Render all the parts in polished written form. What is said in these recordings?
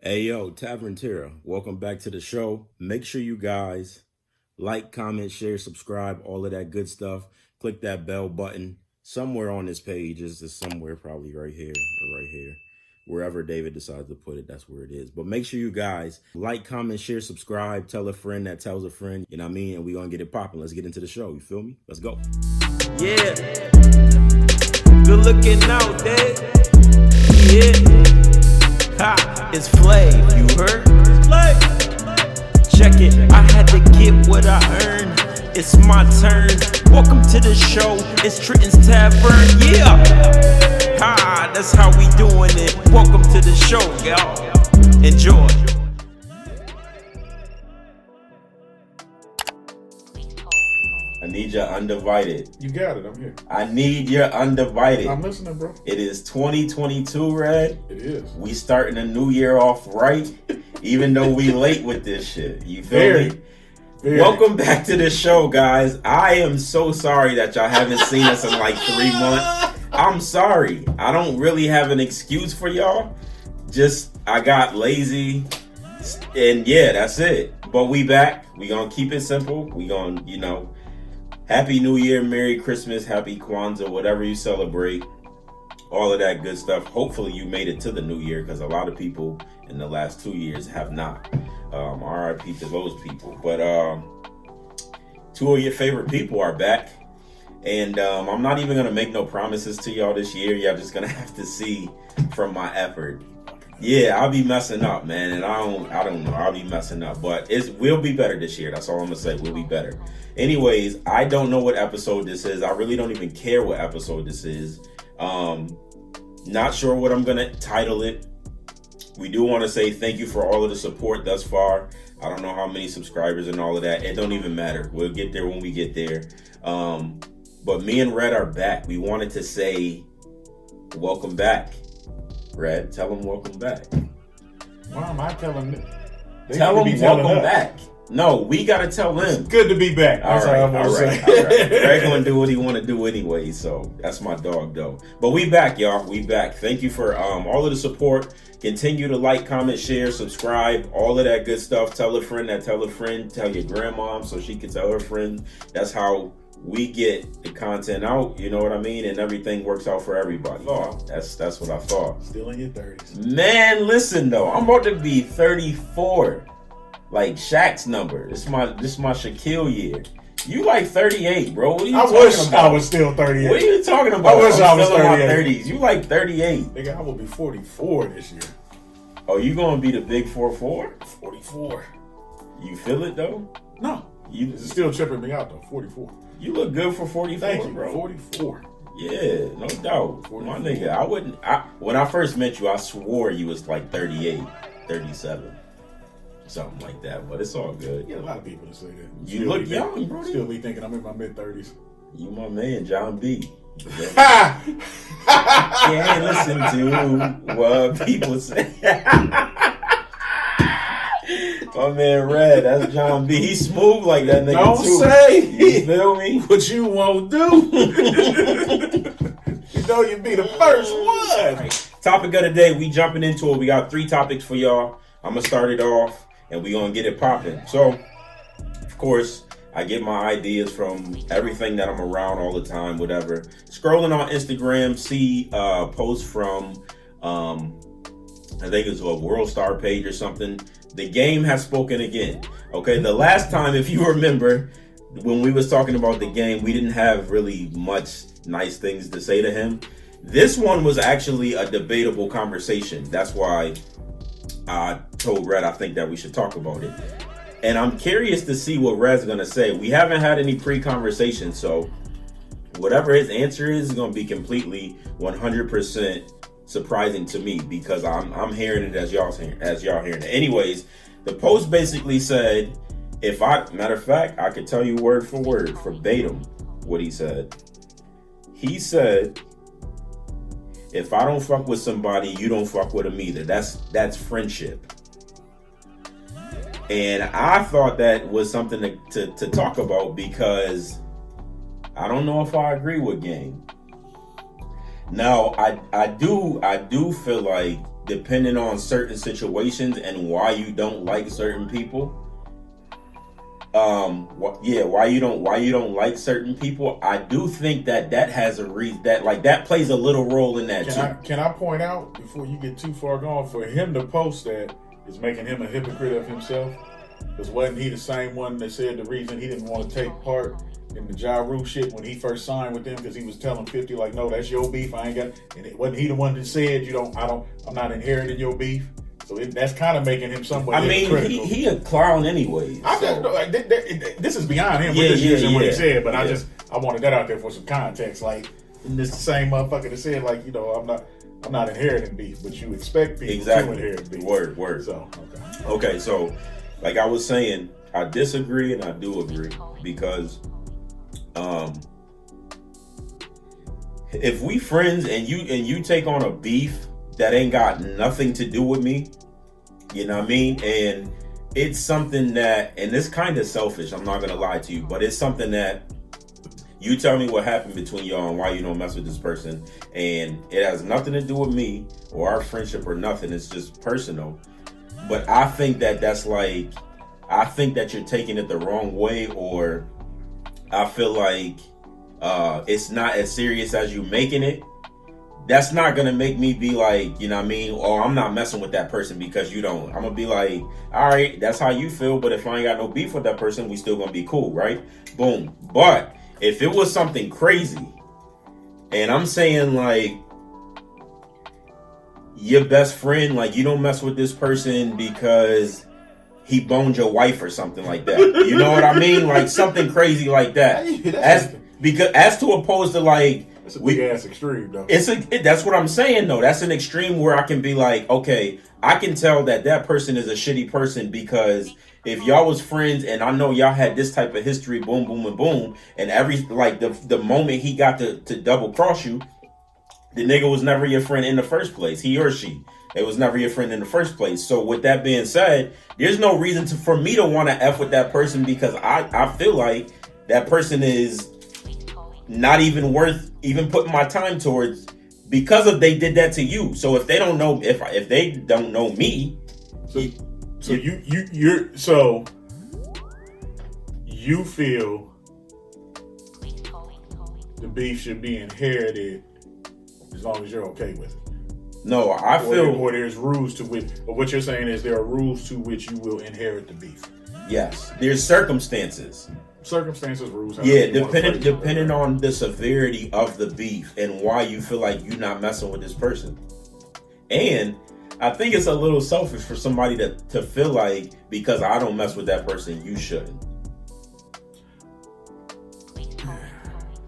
Hey yo, Tavern, welcome back to the show. Make sure you guys like, comment, share, subscribe, all of that good stuff. Click that bell button somewhere on this page. Is somewhere probably right here or right here. Wherever David decides to put it, that's where it is. But make sure you guys like, comment, share, subscribe, tell a friend that tells a friend, you know what I mean? And we're going to get it popping. Let's get into the show. You feel me? Let's go. Yeah. Good looking out, Dad. Yeah. Ha, it's Flav, you heard? It's Flav. Check it, I had to get what I earned. It's my turn. Welcome to the show. It's Trenton's Tavern. Yeah. Ha, that's how we doing it. Welcome to the show, y'all. Enjoy. I need your undivided. You got it. I'm here. I need your undivided. I'm listening, bro. It is 2022, Red. It is. We starting the new year off right, even though we late with this shit. You feel me? Very. Welcome back to the show, guys. I am so sorry that y'all haven't seen us in like 3 months. I'm sorry. I don't really have an excuse for y'all. Just, I got lazy. And yeah, that's it. But we back. We gonna keep it simple. We gonna, Happy New Year, Merry Christmas, Happy Kwanzaa, whatever you celebrate, all of that good stuff. Hopefully you made it to the new year, because a lot of people in the last 2 years have not. RIP to those people. But two of your favorite people are back. And I'm not even going to make no promises to y'all this year. Y'all just going to have to see from my effort. Yeah, I'll be messing up, man, and I don't know. I'll be messing up, but we'll be better this year. That's all I'm gonna say. We'll be better. Anyways, I don't know what episode this is. I really don't even care what episode this is. Not sure what I'm gonna title it. We do want to say thank you for all of the support thus far. I don't know how many subscribers and all of that. It don't even matter. We'll get there when we get there. But me and Red are back. We wanted to say welcome back. Red, tell them welcome back. Why am I telling them? Tell them welcome back. No, we gotta tell them. It's good to be back. That's all right. Red gonna do what he want to do anyway, so that's my dog though. But we back, y'all. We back. Thank you for all of the support. Continue to like, comment, share, subscribe, all of that good stuff. Tell a friend that tell a friend. Tell your grandma so she can tell her friend. That's how we get the content out, you know what I mean, and everything works out for everybody. Oh, that's what I thought. Still in your 30s. Man, listen though, I'm about to be 34. Like Shaq's number. This is my Shaquille year. You like 38, bro. What are you talking about? I wish I was still 38. What are you talking about? I wish I was still 38. In my 30s. You like 38. Nigga, I will be 44 this year. Oh, you gonna be the big 4-4? 44. You feel it though? No. It's still tripping me out though. 44. You look good for 44, Thank you, bro. 44. Yeah, no doubt. 44. My nigga, when I first met you, I swore you was like 38, 37. Something like that, but it's all good. Yeah, a lot of people that say that. You look young, bro. Still be thinking I'm in my mid-30s. You my man, John B. Can't listen to what people say. My man Red, that's John B. He's smooth like that nigga Don't too. say You feel me? what you won't do. You know you'd be the first one. Right. Topic of the day, we jumping into it. We got 3 topics for y'all. I'm gonna start it off and we gonna get it popping. So, of course, I get my ideas from everything that I'm around all the time, whatever. Scrolling on Instagram, see posts from I think it's a World Star page or something. The game has spoken again. Okay, the last time, if you remember, when we was talking about the game, we didn't have really much nice things to say to him. This one was actually a debatable conversation. That's why I told Red I think that we should talk about it. And I'm curious to see what Red's gonna say. We haven't had any pre-conversation, so whatever his answer is going to be completely 100% surprising to me, because I'm hearing it as y'all hearing it. Anyways, the post basically said, matter of fact, I could tell you word for word, verbatim, what he said. He said, if I don't fuck with somebody, you don't fuck with them either. That's friendship. And I thought that was something to talk about, because I don't know if I agree with Game. Now, I do feel like depending on certain situations and why you don't like certain people. Why you don't like certain people. I do think that has a reason, that plays a little role in that too. Can I point out before you get too far gone, for him to post that is making him a hypocrite of himself? Because wasn't he the same one that said the reason he didn't want to take part in the Ja Rule shit when he first signed with them, because he was telling 50 like, no, that's your beef, I ain't got, and it wasn't he the one that said I'm not inheriting your beef? So that's kind of making him somewhat hypocritical. He a clown anyway. This is beyond him. We're just using what he said, but I wanted that out there for some context. Like, this the same motherfucker that said, like, I'm not inheriting beef, but you expect people to inherit beef. Word. So okay. So like I was saying, I disagree and I do agree, because if we friends and you take on a beef that ain't got nothing to do with me, you know what I mean? And it's something that, and it's kind of selfish, I'm not gonna lie to you, but it's something that you tell me what happened between y'all and why you don't mess with this person, and it has nothing to do with me or our friendship or nothing, it's just personal. But I think that you're taking it the wrong way, or I feel like it's not as serious as you making it. That's not gonna make me be like, you know what I mean, oh, I'm not messing with that person because you don't. I'm gonna be like, all right, that's how you feel, but if I ain't got no beef with that person, we still gonna be cool, right? Boom. But if it was something crazy, and I'm saying like, your best friend, like, you don't mess with this person because he boned your wife or something like that. You know what I mean? Like something crazy like that. As to opposed to like, it's a big ass extreme though. That's what I'm saying though. That's an extreme where I can be like, okay, I can tell that person is a shitty person, because if y'all was friends and I know y'all had this type of history, boom, boom, and boom, and the moment he got to double cross you, the nigga was never your friend in the first place. He or she. It was never your friend in the first place. So with that being said, there's no reason for me to want to F with that person, because I feel like that person is not even worth even putting my time towards, because of they did that to you. So if they don't know, if they don't know me, so you feel the beef should be inherited as long as you're okay with it. No, I feel, or there's rules to which, but what you're saying is there are rules to which you will inherit the beef. Yes, there's circumstances, rules. Depending on the severity of the beef and why you feel like you're not messing with this person. And I think it's a little selfish for somebody to feel like, because I don't mess with that person, you shouldn't.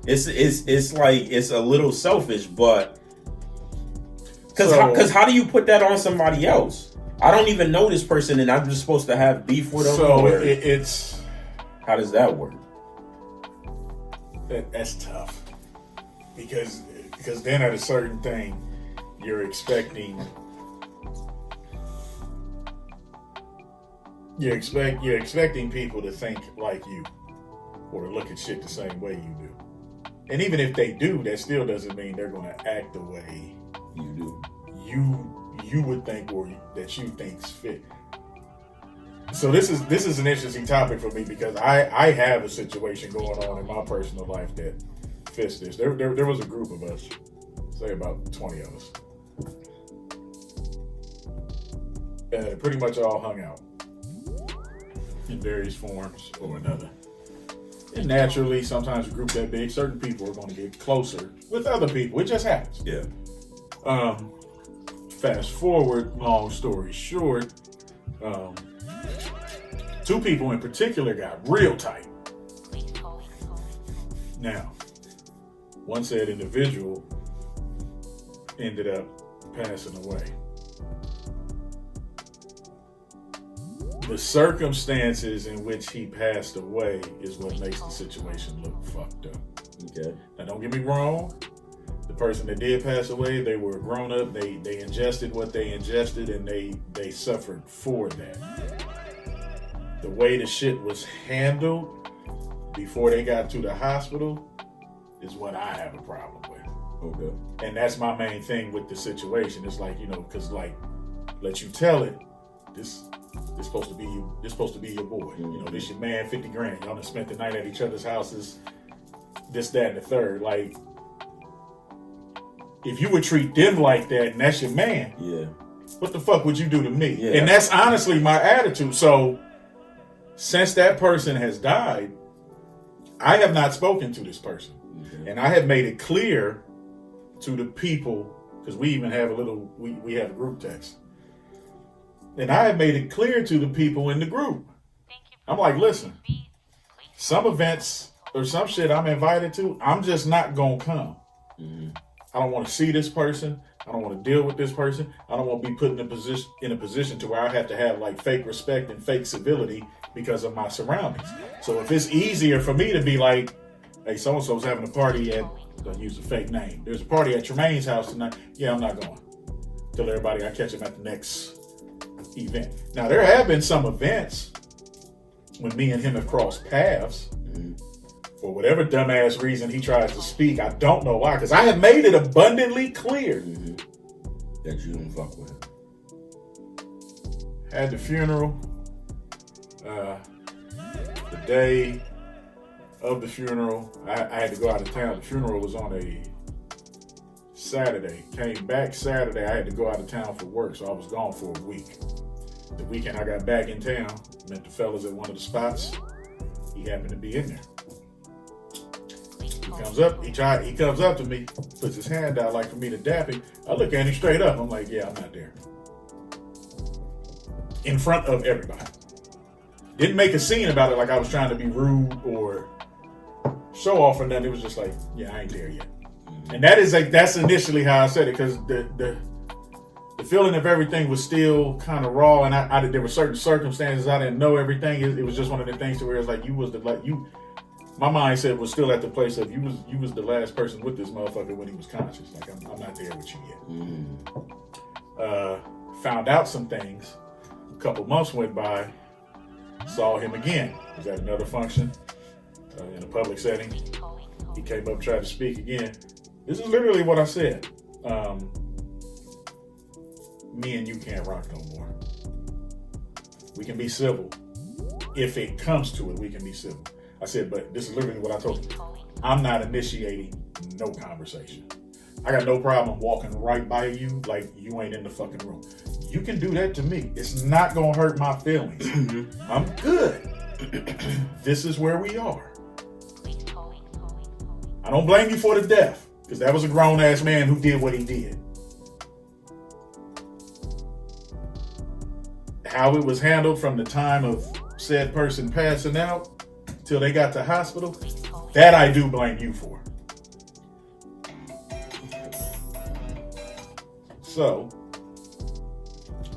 It's like, it's a little selfish, but because how do you put that on somebody else? I don't even know this person and I'm just supposed to have beef with them. So it's how does that work? That's tough, because then at a certain thing you're expecting people to think like you or to look at shit the same way you do. And even if they do, that still doesn't mean they're going to act the way you do. You would think, or that you think's fit. So this is an interesting topic for me, because I have a situation going on in my personal life that fits this. There was a group of us, say about 20 of us, pretty much all hung out in various forms or another. And naturally, sometimes a group that big, certain people are going to get closer with other people. It just happens. Yeah. Fast forward, long story short, two people in particular got real tight. Now, one said individual ended up passing away. The circumstances in which he passed away is what makes the situation look fucked up. Okay. Now, don't get me wrong. The person that did pass away, they were grown up. They ingested what they ingested, and they suffered for that. The way the shit was handled before they got to the hospital is what I have a problem with. Okay. And that's my main thing with the situation. It's like, because like let you tell it. This supposed to be you. This supposed to be your boy. You know, this your man. 50 grand. Y'all done spent the night at each other's houses. This, that, and the third. Like, if you would treat them like that, and that's your man. Yeah. What the fuck would you do to me? Yeah. And that's honestly my attitude. So, since that person has died, I have not spoken to this person. Mm-hmm. And I have made it clear to the people, because we even have we have a group text. And I have made it clear to the people in the group. I'm like, listen, some events or some shit I'm invited to, I'm just not going to come. Mm-hmm. I don't want to see this person. I don't want to deal with this person. I don't want to be put in a position to where I have to have like fake respect and fake civility because of my surroundings. So if it's easier for me to be like, hey, so-and-so's having a party at, don't use a fake name. There's a party at Tremaine's house tonight. Yeah, I'm not going. Tell everybody I catch him at the next event. Now, there have been some events when me and him have crossed paths. Mm-hmm. For whatever dumbass reason he tries to speak, I don't know why, because I have made it abundantly clear that you don't fuck with him. At the funeral, the day of the funeral, I had to go out of town. The funeral was on a Saturday. Came back Saturday, I had to go out of town for work, so I was gone for a week. The weekend I got back in town, met the fellas at one of the spots. He happened to be in there. He comes up to me, puts his hand out like for me to dap him. I look at him straight up. I'm like, yeah, I'm not there. In front of everybody. Didn't make a scene about it like I was trying to be rude or show off or nothing. It was just like, yeah, I ain't there yet. And that's initially how I said it, because the feeling of everything was still kind of raw, and there were certain circumstances I didn't know everything. It was just one of the things to where it's like my mindset was still at the place of you was the last person with this motherfucker when he was conscious. Like I'm not there with you yet. Found out some things. A couple months went by. Saw him again. Was at another function in a public setting. He came up, tried to speak again. This is literally what I said. Me and you can't rock no more. We can be civil. If it comes to it, we can be civil. I said, but this is literally what I told you. I'm not initiating no conversation. I got no problem walking right by you like you ain't in the fucking room. You can do that to me. It's not gonna hurt my feelings. I'm good. This is where we are. I don't blame you for the death, because that was a grown-ass man who did what he did. How it was handled from the time of said person passing out till they got to hospital, that I do blame you for. So,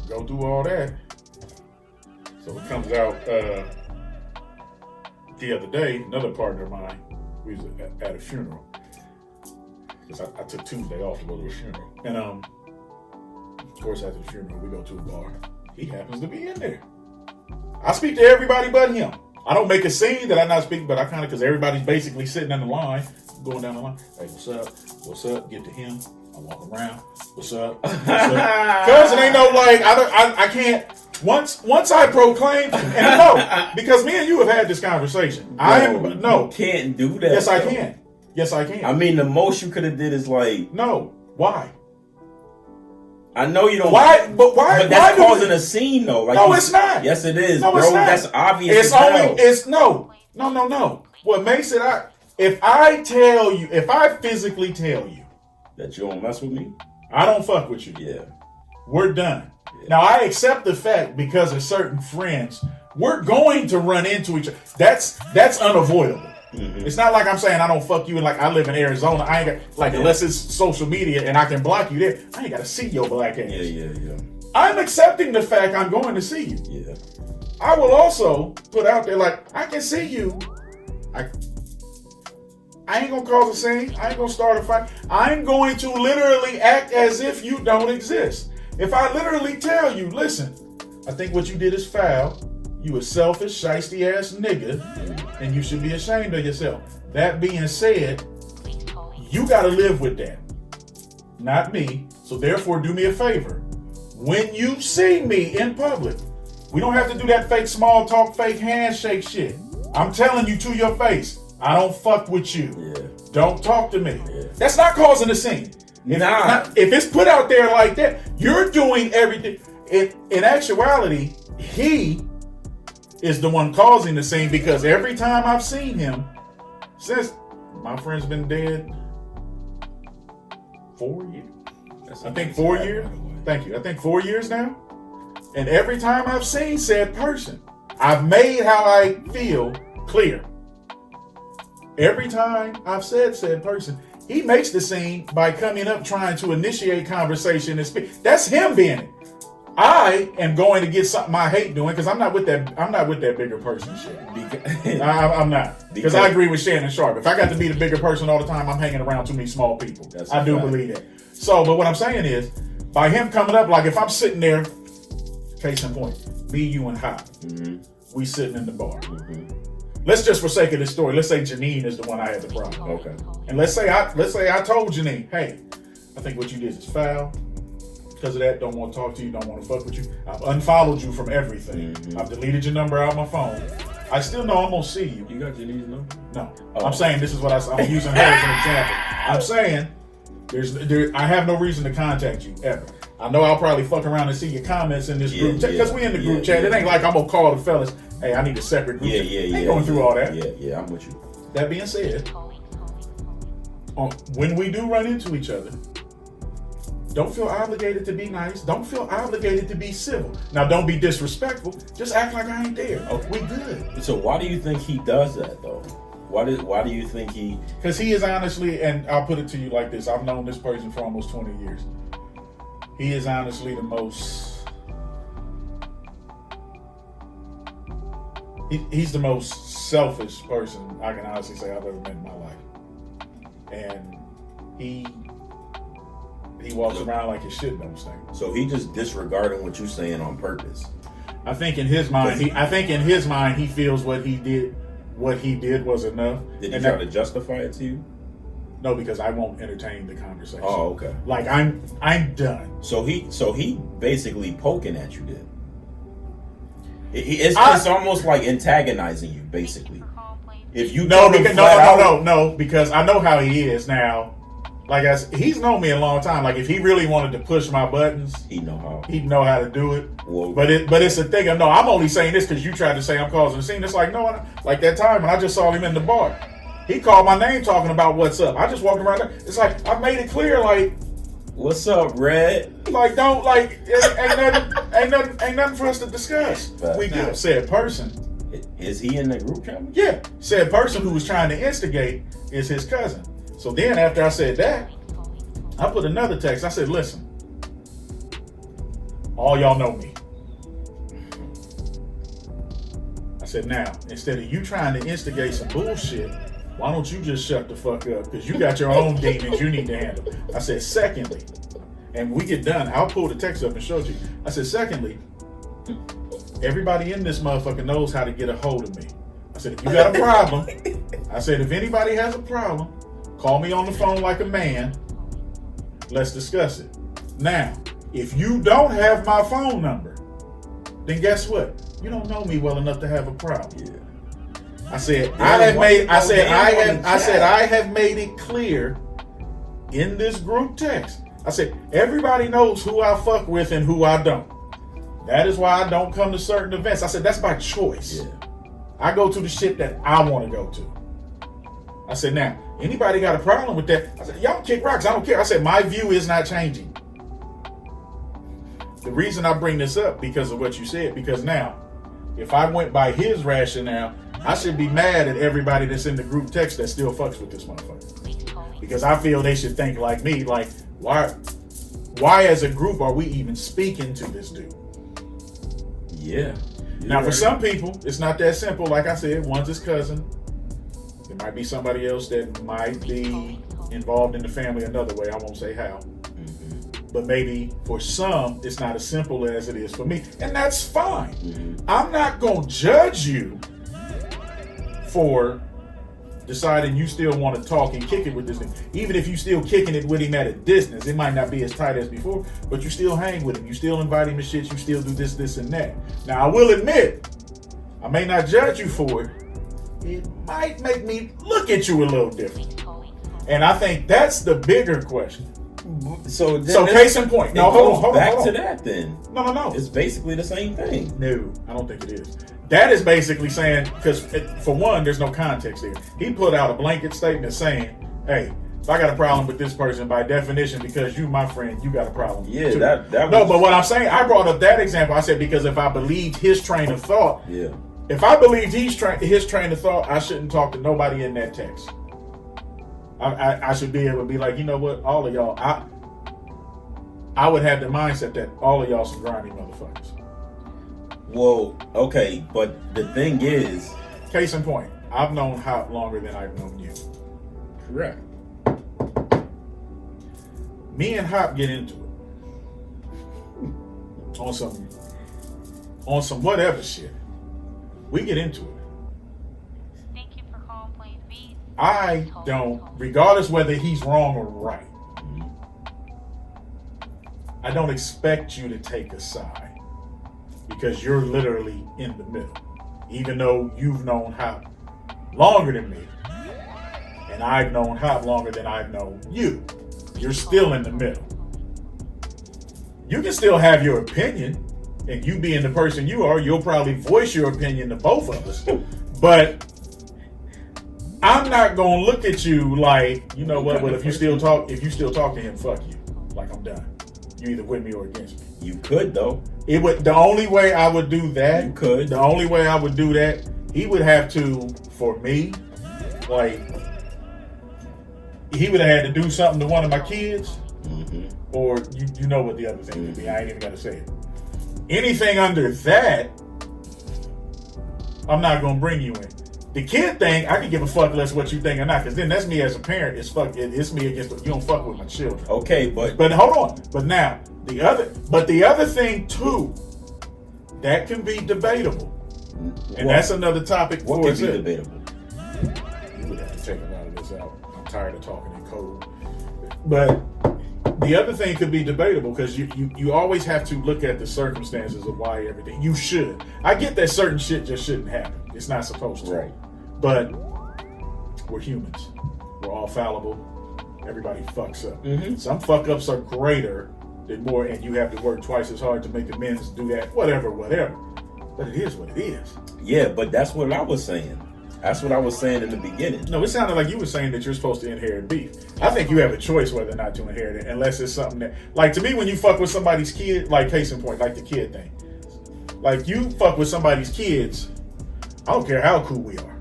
go through all that. So it comes out the other day, another partner of mine, we was at a funeral. Because I took Tuesday off to go to a funeral. And of course after the funeral, we go to a bar. He happens to be in there. I speak to everybody but him. I don't make a scene that I'm not speaking, but I kind of, because everybody's basically sitting in the line, going down the line. Hey, what's up? What's up? Get to him. I walk around. What's up? What's up? Because it ain't no like, I can't. Once I proclaim, and no, because me and you have had this conversation. You can't do that. Yes, I can. Yes, I can. I mean, the most you could have did is like, no. Why? I know you don't. Why? But why? But that's causing a scene, though. Like no, it's not. Yes, it is, no, bro. It's not. That's obvious. It's only. It's no. What makes it? If I physically tell you that you don't mess with me, I don't fuck with you. Yeah, we're done. Yeah. Now I accept the fact because of certain friends, we're going to run into each other. That's unavoidable. Mm-hmm. It's not like I'm saying I don't fuck you and like I live in Arizona. I ain't got unless it's social media and I can block you there. I ain't got to see your black ass. Yeah. I'm accepting the fact I'm going to see you. Yeah. I will also put out there like I can see you. I ain't gonna cause a scene. I ain't gonna start a fight. I'm going to literally act as if you don't exist. If I literally tell you, listen, I think what you did is foul. You a selfish, shiesty ass nigga, and you should be ashamed of yourself. That being said, you gotta live with that. Not me. So therefore, do me a favor. when you see me in public, we don't have to do that fake small talk, fake handshake shit. I'm telling you to your face, I don't fuck with you. Yeah. Don't talk to me. Yeah. That's not causing a scene. If it's put out there like that, you're doing everything. In actuality, he is the one causing the scene, because every time I've seen him, since my friend's been dead 4 years. I think 4 years. Thank you. I think 4 years now. And every time I've seen said person, I've made how I feel clear. Every time I've said said person, he makes the scene by coming up trying to initiate conversation and speak. That's him being it. I am going to get something I hate doing, because I'm not with that bigger person shit. I'm not. Because I agree with Shannon Sharp. If I got to be the bigger person all the time, I'm hanging around too many small people. I do believe that. So, but what I'm saying is, by him coming up, like if I'm sitting there, case in point, me, you, and Hop, we sitting in the bar. Let's just, for sake of this story, let's say Janine is the one I had the problem. Okay. And let's say I told Janine, hey, I think what you did is foul. Because of that, don't want to talk to you, don't want to fuck with you. I've unfollowed you from everything. I've deleted your number out of my phone. I still know I'm going to see you. You got Janine's number? No. Oh. I'm saying, this is what I'm using her as an example. I'm saying, I have no reason to contact you, ever. I know I'll probably fuck around and see your comments in this group chat, because we in the group chat. It ain't like I'm going to call the fellas, hey, I need a separate group chat. Ain't going through all that. Yeah, I'm with you. That being said, when we do run into each other, don't feel obligated to be nice. Don't feel obligated to be civil. Now, don't be disrespectful. Just act like I ain't there. Oh, we good. So why do you think he does that, though? Why do you think he... Because he is honestly, and I'll put it to you like this. I've known this person for almost 20 years. He is honestly the most... He's the most selfish person I can honestly say I've ever met in my life. And he walks around like his shit don't stink. So he just disregarding what you're saying on purpose. I think in his mind, he feels what he did was enough. Did he try to justify it to you? No, because I won't entertain the conversation. Oh, okay. Like I'm done. So he basically poking at you then. It's almost like antagonizing you, basically. If you no, because I know how he is now. Like he's known me a long time. Like if he really wanted to push my buttons, he'd know how to do it. Well, but it's a thing. No, I'm only saying this because you tried to say I'm causing a scene. It's like no, like that time when I just saw him in the bar, he called my name talking about what's up. I just walked around there. It's like I made it clear, like, what's up, Red? Like don't like ain't nothing for us to discuss. We good. Said person. Is he in the group chat? Yeah. Said person who was trying to instigate is his cousin. So then after I said that, I put another text. I said, listen, all y'all know me. I said, now, instead of you trying to instigate some bullshit, why don't you just shut the fuck up? Because you got your own demons you need to handle. I said, secondly, and we get done, I'll pull the text up and show you. I said, secondly, everybody in this motherfucker knows how to get a hold of me. I said, if you got a problem, I said, if anybody has a problem, call me on the phone like a man. Let's discuss it. Now, if you don't have my phone number, then guess what? You don't know me well enough to have a problem. Yeah. I said I have made it clear in this group text. I said everybody knows who I fuck with and who I don't. That is why I don't come to certain events. I said that's by choice. Yeah. I go to the shit that I want to go to. I said, now, anybody got a problem with that? I said, y'all kick rocks. I don't care. I said, my view is not changing. The reason I bring this up because of what you said, because now, if I went by his rationale, I should be mad at everybody that's in the group text that still fucks with this motherfucker. Because I feel they should think like me, like, why as a group are we even speaking to this dude? Yeah. Now, for some people, it's not that simple. Like I said, one's his cousin. There might be somebody else that might be involved in the family another way. I won't say how. Mm-hmm. But maybe for some, it's not as simple as it is for me. And that's fine. Mm-hmm. I'm not going to judge you for deciding you still want to talk and kick it with this thing, even if you still kicking it with him at a distance, it might not be as tight as before, but you still hang with him, you still invite him to shit, you still do this, and that. Now, I will admit, I may not judge you for it. It might make me look at you a little different. And I think that's the bigger question. So case in point. No, hold on. Back to that then. No. It's basically the same thing. No, I don't think it is. That is basically saying, because for one, there's no context there. He put out a blanket statement saying, hey, if I got a problem with this person, by definition, because you my friend, you got a problem. Yeah, too. that No, was... but what I'm saying, I brought up that example. I said, because if I believed his train of thought, yeah. If I believed his train of thought, I shouldn't talk to nobody in that text. I should be able to be like, you know what, all of y'all, I would have the mindset that all of y'all some grimy motherfuckers. Well, okay, but the thing is... Case in point, I've known Hop longer than I've known you. Correct. Me and Hop get into it. On some whatever shit. We get into it. Thank you for calling Plain Beat. I don't, regardless whether he's wrong or right, I don't expect you to take a side because you're literally in the middle. Even though you've known Hop longer than me, and I've known Hop longer than I've known you, you're still in the middle. You can still have your opinion, and you being the person you are, you'll probably voice your opinion to both of us. But I'm not gonna look at you like, you know what? Well, if you still talk to him, fuck you. Like, I'm done. You either with me or against me. You could though. It would. The only way I would do that. You could. The only way I would do that, he would have to, for me, like, he would have had to do something to one of my kids, or you know what the other thing would be. I ain't even gotta say it. Anything under that, I'm not gonna bring you in. The kid thing, I can give a fuck less what you think or not, because then that's me as a parent. It's me against you don't fuck with my children. Okay, but hold on. But now the other thing too, that can be debatable, and that's another topic. What for can be debatable? You would have to take a lot of this out. I'm tired of talking in code. But the other thing could be debatable because you always have to look at the circumstances of why everything. You should. I get that certain shit just shouldn't happen. It's not supposed to. Right. But we're humans. We're all fallible. Everybody fucks up. Some fuck ups are greater than more, and you have to work twice as hard to make amends, do that, whatever. But it is what it is. Yeah, but that's what I was saying. That's what I was saying in the beginning. No, it sounded like you were saying that you're supposed to inherit beef. I think you have a choice whether or not to inherit it, unless it's something that, like, to me, when you fuck with somebody's kid, like, case in point, like the kid thing. Like, you fuck with somebody's kids, I don't care how cool we are.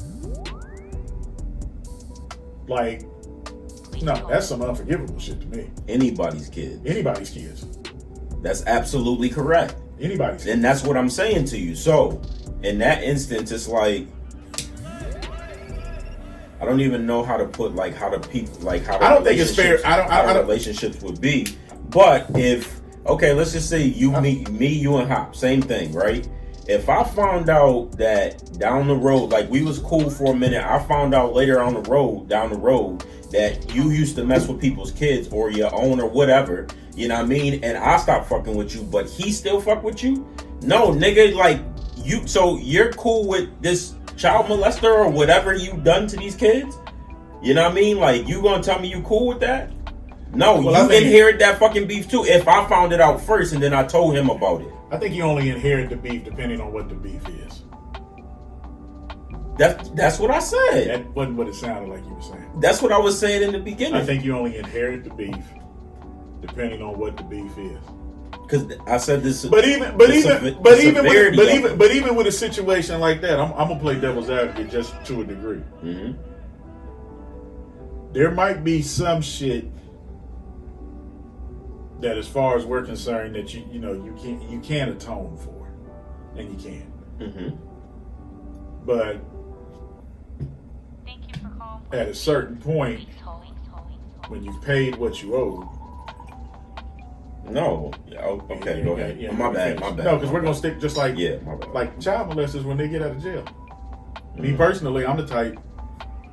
Like, no, that's some unforgivable shit to me. Anybody's kid. Anybody's kids. That's absolutely correct. Anybody's kids. And that's what I'm saying to you. So, in that instance, it's like, I don't even know how to put how the I don't think it's fair. How relationships would be. But if, okay, let's just say you you and Hop, same thing, right? If I found out that down the road, like we was cool for a minute, I found out later on down the road, that you used to mess with people's kids or your own or whatever, you know what I mean? And I stopped fucking with you, but he still fuck with you? No, nigga, like so you're cool with this child molester or whatever you done to these kids? You know what I mean? Like, you gonna tell me you cool with that? No, well, you inherit that fucking beef too. If I found it out first and then I told him about it. I think you only inherit the beef depending on what the beef is. That's what I said. That wasn't what it sounded like you were saying. That's what I was saying in the beginning. I think you only inherit the beef depending on what the beef is. Because I said this. But even with a situation like that, I'm gonna play devil's advocate just to a degree. There might be some shit that, as far as we're concerned, that you can't atone for, and you can. But at a certain point, when you've paid what you owed. No. Okay, go ahead. Yeah, my bad. No, because we're going to stick just like, my bad. Like child molesters when they get out of jail. Me personally, I'm the type,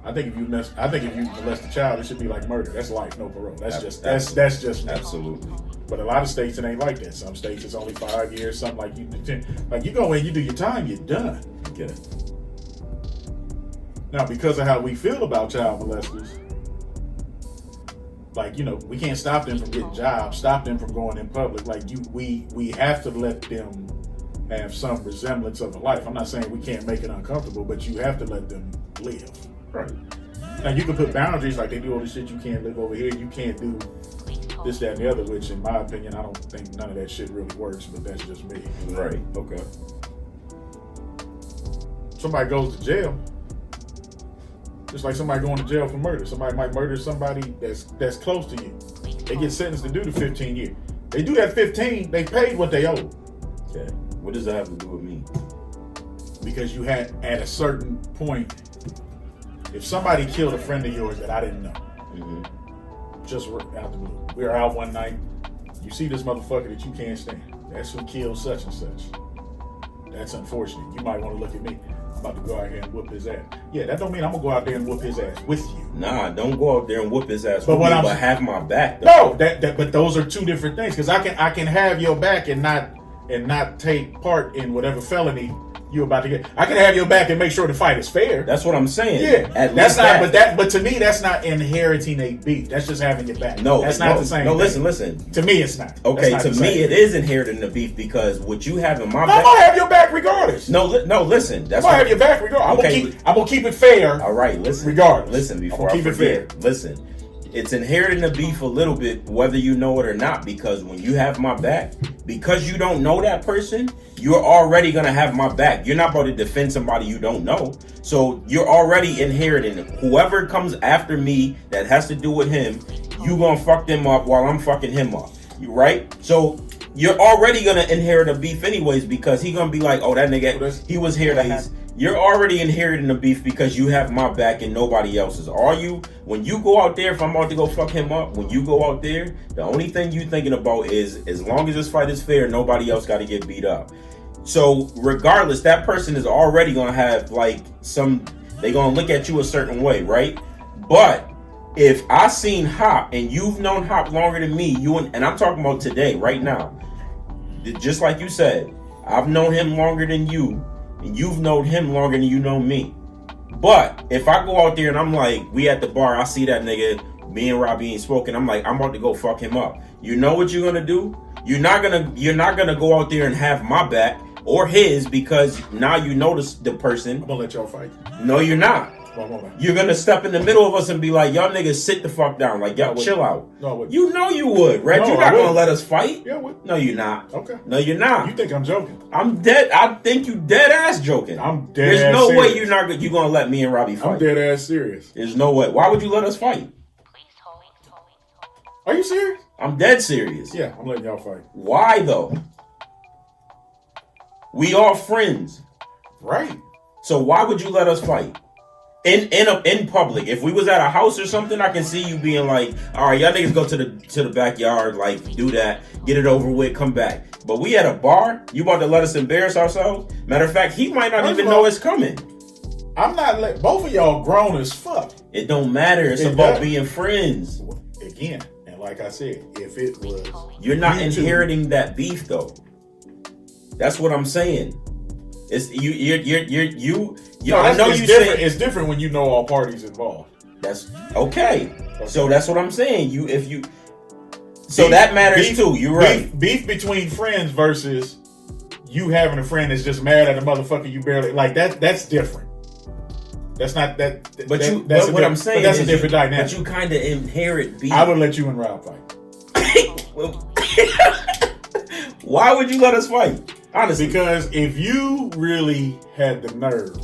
I think if you molest a child, it should be like murder. That's life, no parole. That's just me. Absolutely. But a lot of states it ain't like that. Some states it's only 5 years. Some like you go in, you do your time, you're done. Okay. Now, because of how we feel about child molesters, like, you know, we can't stop them from getting jobs, stop them from going in public. Like, we have to let them have some resemblance of a life. I'm not saying we can't make it uncomfortable, but you have to let them live. Right. Now, you can put boundaries, like they do all this shit, you can't live over here, you can't do this, that, and the other, which in my opinion, I don't think none of that shit really works, but that's just me. Right. Okay. Somebody goes to jail, just like somebody going to jail for murder. Somebody might murder somebody that's close to you. They get sentenced to do the 15 years. They do that 15, they paid what they owe. Okay. What does that have to do with me? Because you had, at a certain point, if somebody killed a friend of yours that I didn't know, just out the blue, we were out one night, you see this motherfucker that you can't stand. That's who killed such and such. That's unfortunate. You might want to look at me. I'm about to go out here and whoop his ass. Yeah, that don't mean I'm gonna go out there and whoop his ass with you. Nah, don't go out there and whoop his ass But with what me, but have my back. No, but those are two different things. Because I can have your back and not take part in whatever felony you're about to get. I can have your back and make sure the fight is fair. That's what I'm saying. Yeah, that's not. But to me, that's not inheriting a beef. That's just having your back. No, that's not the same. No, thing. listen. To me, it's not. Okay, not to me, it is inheriting the beef because what you have in my back. I'm gonna have your back regardless. No, listen. That's I'm gonna have your back regardless. Okay. I'm gonna keep it fair. All right, listen. Regardless. Listen, before I keep forget. it fair. Listen. It's inheriting the beef a little bit, whether you know it or not, because when you have my back, because you don't know that person, you're already going to have my back. You're not about to defend somebody you don't know. So you're already inheriting it. Whoever comes after me that has to do with him, you going to fuck them up while I'm fucking him up. You right? So you're already going to inherit a beef anyways because he going to be like, oh, that nigga, he was here. You're already inheriting the beef because you have my back and nobody else's. When you go out there, if I'm about to go fuck him up, when you go out there, the only thing you thinking about is as long as this fight is fair, nobody else got to get beat up. So regardless, that person is already going to have they're going to look at you a certain way, right? But if I seen Hop and you've known Hop longer than me, and I'm talking about today, right now, just like you said, I've known him longer than you. And you've known him longer than you know me. But if I go out there and I'm like, we at the bar, I see that nigga, me and Robbie ain't spoken, I'm like, I'm about to go fuck him up. You know what you're gonna do? You're not gonna go out there and have my back or his because now you notice the person. I'm gonna let y'all fight. No, you're not. You're gonna step in the middle of us and be like, y'all niggas sit the fuck down. Like, y'all chill out. No, I wouldn't. You know you would, Red. No, You're not gonna let us fight. Yeah, I would. No, you're not. Okay. No, you're not. You think I'm joking? I'm dead. I think you dead ass joking. I'm dead There's ass no serious. way you're gonna let me and Robbie fight. I'm dead ass serious. There's no way. Why would you let us fight? Are you serious? I'm dead serious. Yeah, I'm letting y'all fight. Why though? We are friends. Right. So why would you let us fight? In public, if we was at a house or something, I can see you being like, all right, y'all niggas go to the backyard, like do that, get it over with, come back. But we at a bar, you about to let us embarrass ourselves? Matter of fact, he might not even know it's coming. I'm not both of y'all grown as fuck. It don't matter. It's about being friends. Again, and like I said, if it was, you're not inheriting that beef though. That's what I'm saying. It's you. No, I know you different. say It's different when you know all parties involved. That's okay. So that's what I'm saying. That matters too. You're right. Beef between friends versus you having a friend that's just mad at a motherfucker you barely like. That's different. That's not that. That's what I'm saying. That's a different dynamic. But you kind of inherit beef. I would let you and Rob fight. Why would you let us fight? Honestly, because if you really had the nerve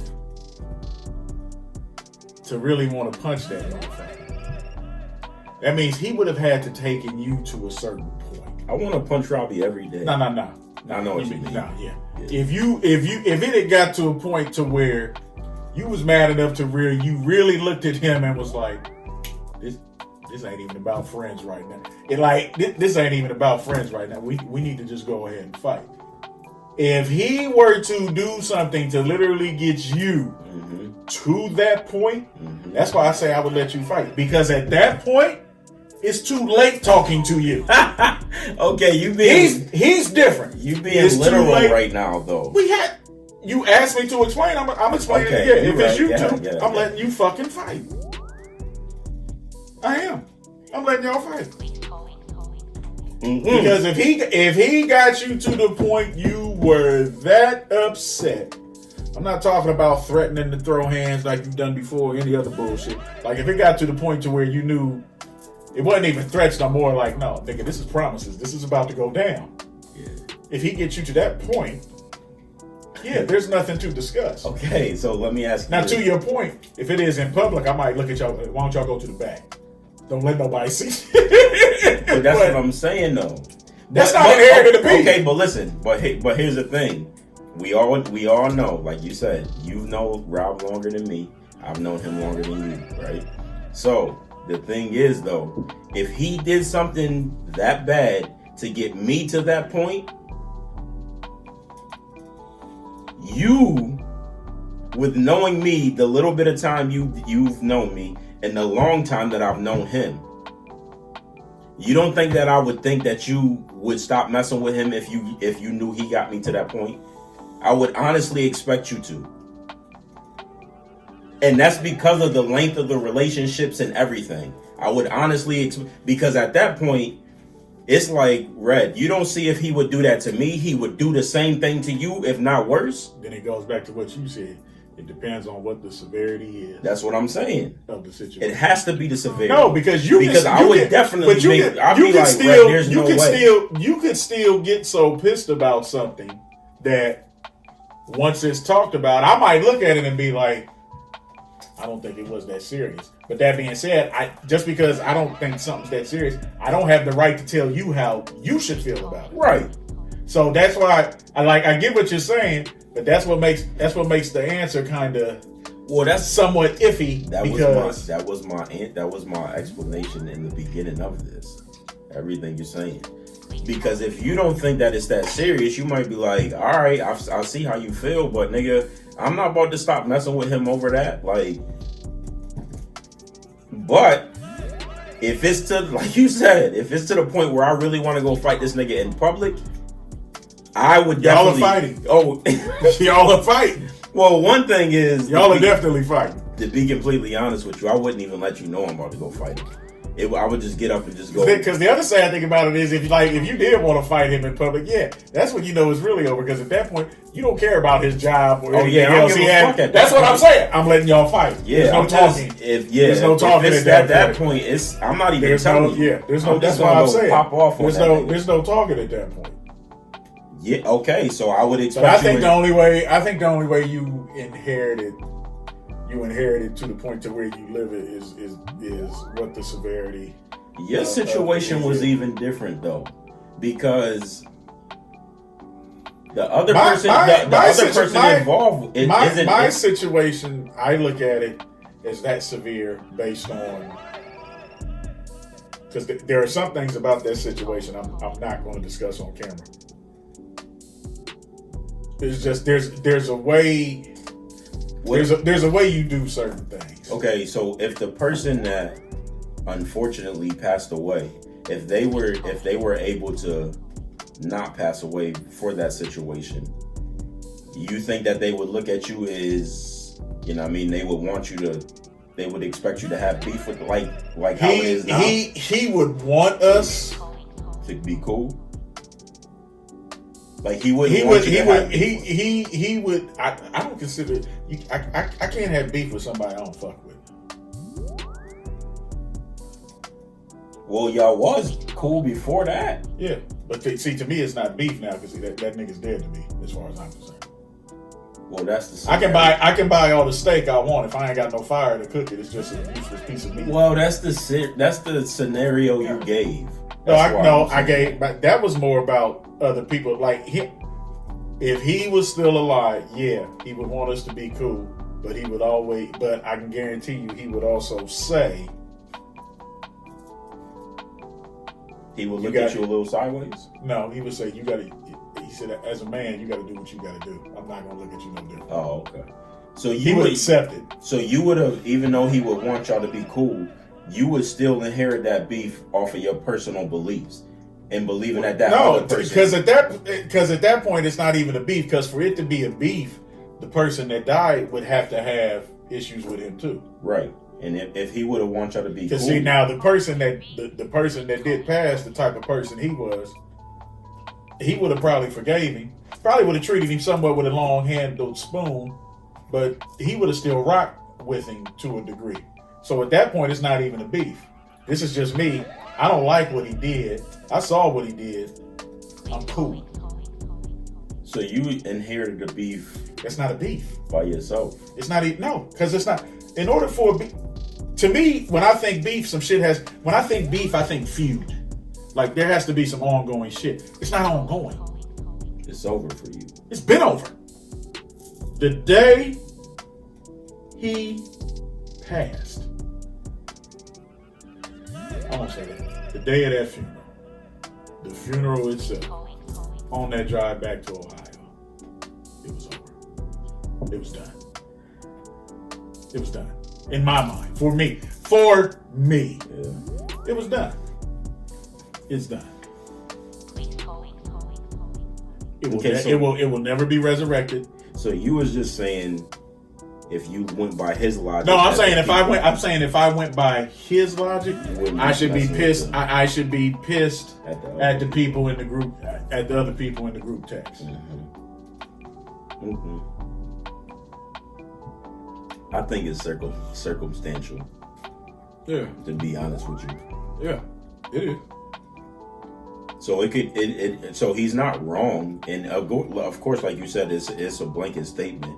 to really want to punch that motherfucker, that means he would have had to taken you to a certain point. I want to punch Robbie every day. No. I know what you mean. No, yeah. If it had got to a point to where you was mad enough to you really looked at him and was like, this ain't even about friends right now. This ain't even about friends right now. We need to just go ahead and fight. If he were to do something to literally get you to that point, that's why I say I would let you fight. Because at that point, it's too late talking to you. Okay, you being he's different. You being literal right now, though. You asked me to explain. I'm explaining it again. If it's you two, I'm letting you fucking fight. I am. I'm letting y'all fight. Because if he got you to the point you were that upset, I'm not talking about threatening to throw hands like you've done before or any other bullshit. Like if it got to the point to where you knew it wasn't even threats no more, like, no, nigga, this is promises. This is about to go down. Yeah. If he gets you to that point, yeah, there's nothing to discuss. Okay, so let me ask you. Now, to your point, if it is in public, I might look at y'all. Why don't y'all go to the back? Don't let nobody see. But that's what I'm saying, though. That's not inherent in the people. Okay, but listen. But here's the thing. We all know, like you said, you've known Rob longer than me. I've known him longer than you, right? So the thing is, though, if he did something that bad to get me to that point, you, with knowing me, the little bit of time you've known me, and the long time that I've known him, you don't think that I would think that you would stop messing with him if you knew he got me to that point? I would honestly expect you to. And that's because of the length of the relationships and everything. I would honestly because at that point, it's like, Red, you don't see if he would do that to me, he would do the same thing to you, if not worse. Then it goes back to what you said. It depends on what the severity is. That's what I'm saying. Of the situation. It has to be the severity. No, because I would definitely make. I'd be like, Red, there's no way. You could still get so pissed about something that once it's talked about, I might look at it and be like, I don't think it was that serious. But that being said, just because I don't think something's that serious, I don't have the right to tell you how you should feel about it. Right. So that's why I get what you're saying, but that's what makes the answer kind of that's somewhat iffy. That was my explanation in the beginning of this. Everything you're saying. Because if you don't think that it's that serious, you might be like, all right, I'll see how you feel, but nigga, I'm not about to stop messing with him over that. Like, but if it's to, like you said, if it's to the point where I really want to go fight this nigga in public, I would definitely. Y'all are fighting. Oh, y'all are fighting. Well, one thing is, y'all are definitely fighting. To be completely honest with you, I wouldn't even let you know I'm about to go fight him. I would just get up and just go. Because the other sad thing about it is, if you did want to fight him in public, yeah, that's when you know it's really over. Because at that point, you don't care about his job or anything else he had. That's what I'm saying. I'm letting y'all fight. Yeah, there's no talking. There's no talking at that point. I'm not even telling you. Yeah, there's no. That's what I'm saying. Pop off. There's no talking at that point. Yeah. Okay. So I would expect. But I think the only way you inherited to the point to where you live it is what the severity. Your situation was even different though, because the other person involved. My situation, I look at it as that severe based on, because there are some things about that situation I'm not going to discuss on camera. It's just there's a way. There's a way you do certain things. Okay, so if the person that unfortunately passed away, if they were able to not pass away for that situation, you think that they would look at you as, they would expect you to have beef with like how it is now? He would want us to be cool. Like he would. I don't consider. I can't have beef with somebody I don't fuck with. Well, y'all was cool before that. Yeah, but to me, it's not beef now because that nigga's dead to me, as far as I'm concerned. Well, that's the. I can buy all the steak I want if I ain't got no fire to cook it. It's just a useless piece of meat. Well, that's the scenario you gave. I gave, but that was more about other people. Like him, if he was still alive, yeah, he would want us to be cool, but I can guarantee you, he would also say, he would look at you a little sideways. No, he would say, he said, as a man, you got to do what you got to do. I'm not gonna look at you no different. Oh, okay. So he would accept it. So you would have, even though he would want y'all to be cool, you would still inherit that beef off of your personal beliefs and believing that No, other person. because at that point it's not even a beef. Because for it to be a beef, the person that died would have to have issues with him too. Right. And if he would have want y'all to be cool. Because see, now the person that did pass, the type of person he was, he would have probably forgave him. Probably would have treated him somewhat with a long-handled spoon, but he would have still rocked with him to a degree. So at that point, it's not even a beef. This is just me. I don't like what he did. I saw what he did. I'm cool. So you inherited the beef. That's not a beef. By yourself. It's not even, no, because it's not. In order for a beef, to me, when I think beef, when I think beef, I think feud. Like there has to be some ongoing shit. It's not ongoing. It's over for you. It's been over. The day he passed, I won't say that. The day of that funeral, the funeral itself, on that drive back to Ohio, it was over. It was done. It was done. In my mind. For me. Yeah. It was done. It's done. It will never be resurrected. So you was just saying if you went by his logic. No, I'm saying if I went by his logic, I should be pissed. I should be pissed at the people in the group, at the other people in the group text. I think it's circumstantial. Yeah. To be honest with you. Yeah. It is. So so he's not wrong, and of course, like you said, it's a blanket statement.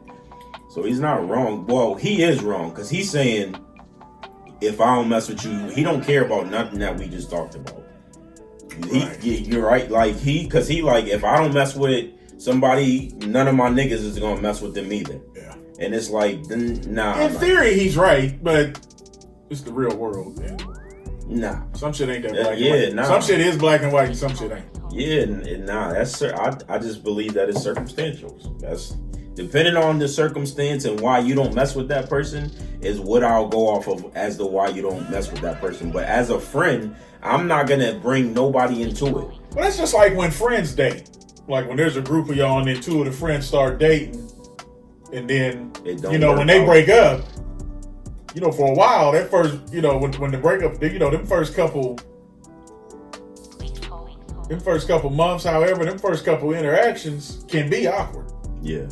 So he's not wrong. Well, he is wrong because he's saying, if I don't mess with you, he don't care about nothing that we just talked about. Right. You're right. Like because he if I don't mess with somebody, none of my niggas is gonna mess with them either. Yeah. And it's like, nah. In theory, he's right, but it's the real world. And nah. some shit ain't that black and white. Nah. Some shit is black and white, and some shit ain't. Yeah, nah. I just believe that it's circumstantial. That's depending on the circumstance and why you don't mess with that person is what I'll go off of as the why you don't mess with that person. But as a friend, I'm not gonna bring nobody into it. Well, that's just like when friends date. Like when there's a group of y'all and then two of the friends start dating, and then when they break up, for a while, that first, when the breakup, them first couple months, however, them first couple interactions can be awkward. Yeah.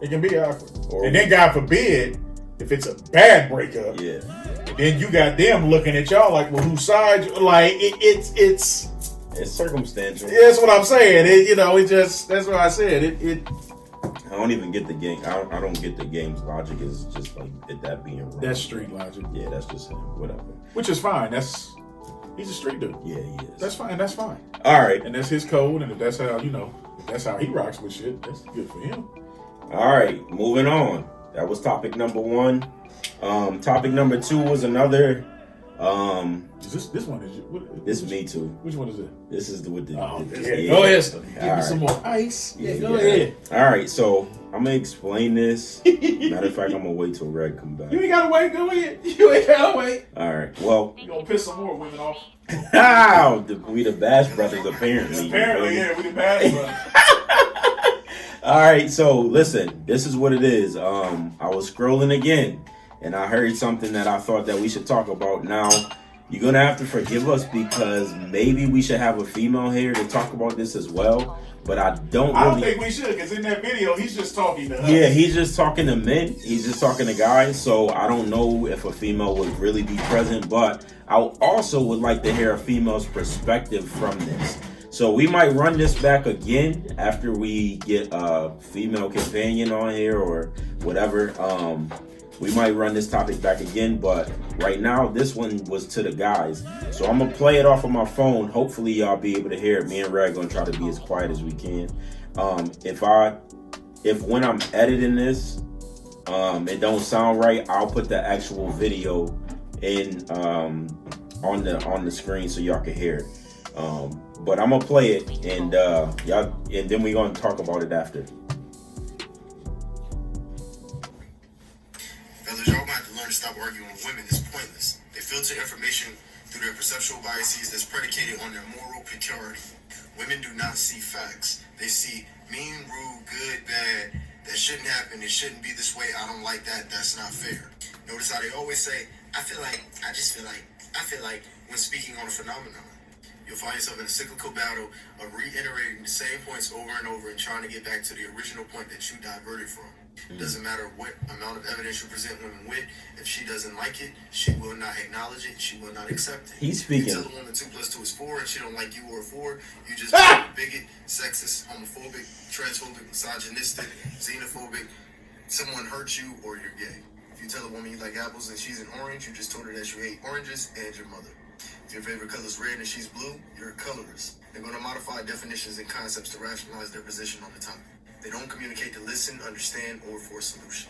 It can be awkward. And then God forbid, if it's a bad breakup, yeah, then you got them looking at y'all like, well, whose side? Like it's circumstantial. That's what I'm saying. That's what I said. I don't even get the game. I don't get the game's logic. Is just like that being wrong. That's street logic. Yeah, that's just him. Whatever. Which is fine. He's a street dude. Yeah, he is. That's fine. That's fine. All right. And that's his code. And if that's how if that's how he rocks with shit, that's good for him. All right, moving on. That was topic number 1. Topic number 2 was another. Is this one? This is me too. Which one is it? This is with the. Yeah. Yeah. Go ahead, Steve. Give me All some more ice. Yeah, go ahead. All right, so I'm gonna explain this. Matter of fact, I'm gonna wait till Red come back. You ain't gotta wait. Go ahead. You ain't gotta wait. All right. Well, you gonna piss some more women off? We the Bash Brothers, apparently. Apparently, yeah, we the Bash Brothers. All right, so listen, this is what it is. I was scrolling again, and I heard something that I thought that we should talk about. Now, you're gonna have to forgive us because maybe we should have a female here to talk about this as well. But I don't think we should, because in that video, he's just talking to us. Yeah, he's just talking to men. He's just talking to guys. So I don't know if a female would really be present, but I also would like to hear a female's perspective from this. So we might run this back again after we get a female companion on here or whatever. We might run this topic back again, but right now this one was to the guys. So I'm gonna play it off of my phone. Hopefully y'all be able to hear it. Me and Red gonna try to be as quiet as we can. If when I'm editing this, it don't sound right, I'll put the actual video in on the screen so y'all can hear it. But I'm gonna play it and y'all, and then we're gonna talk about it after. stop arguing with women is pointless. They filter information through their perceptual biases that's predicated on their moral purity. Women do not see facts. They see mean, rude, good, bad. That shouldn't happen. It shouldn't be this way. I don't like that. That's not fair. Notice how they always say, I feel like, when speaking on a phenomenon. You'll find yourself in a cyclical battle of reiterating the same points over and over and trying to get back to the original point that you diverted from. Doesn't matter what amount of evidence you present women with. If she doesn't like it, she will not acknowledge it. She will not accept it. He's speaking. You tell a woman 2 + 2 is 4 and she don't like you or 4. You just a bigot, sexist, homophobic, transphobic, misogynistic, xenophobic. Someone hurt you or you're gay. If you tell a woman you like apples and she's an orange, you just told her that you hate oranges and your mother. If your favorite color is red and she's blue, you're a colorist. They're going to modify definitions and concepts to rationalize their position on the topic. They don't communicate to listen, understand, or for a solution.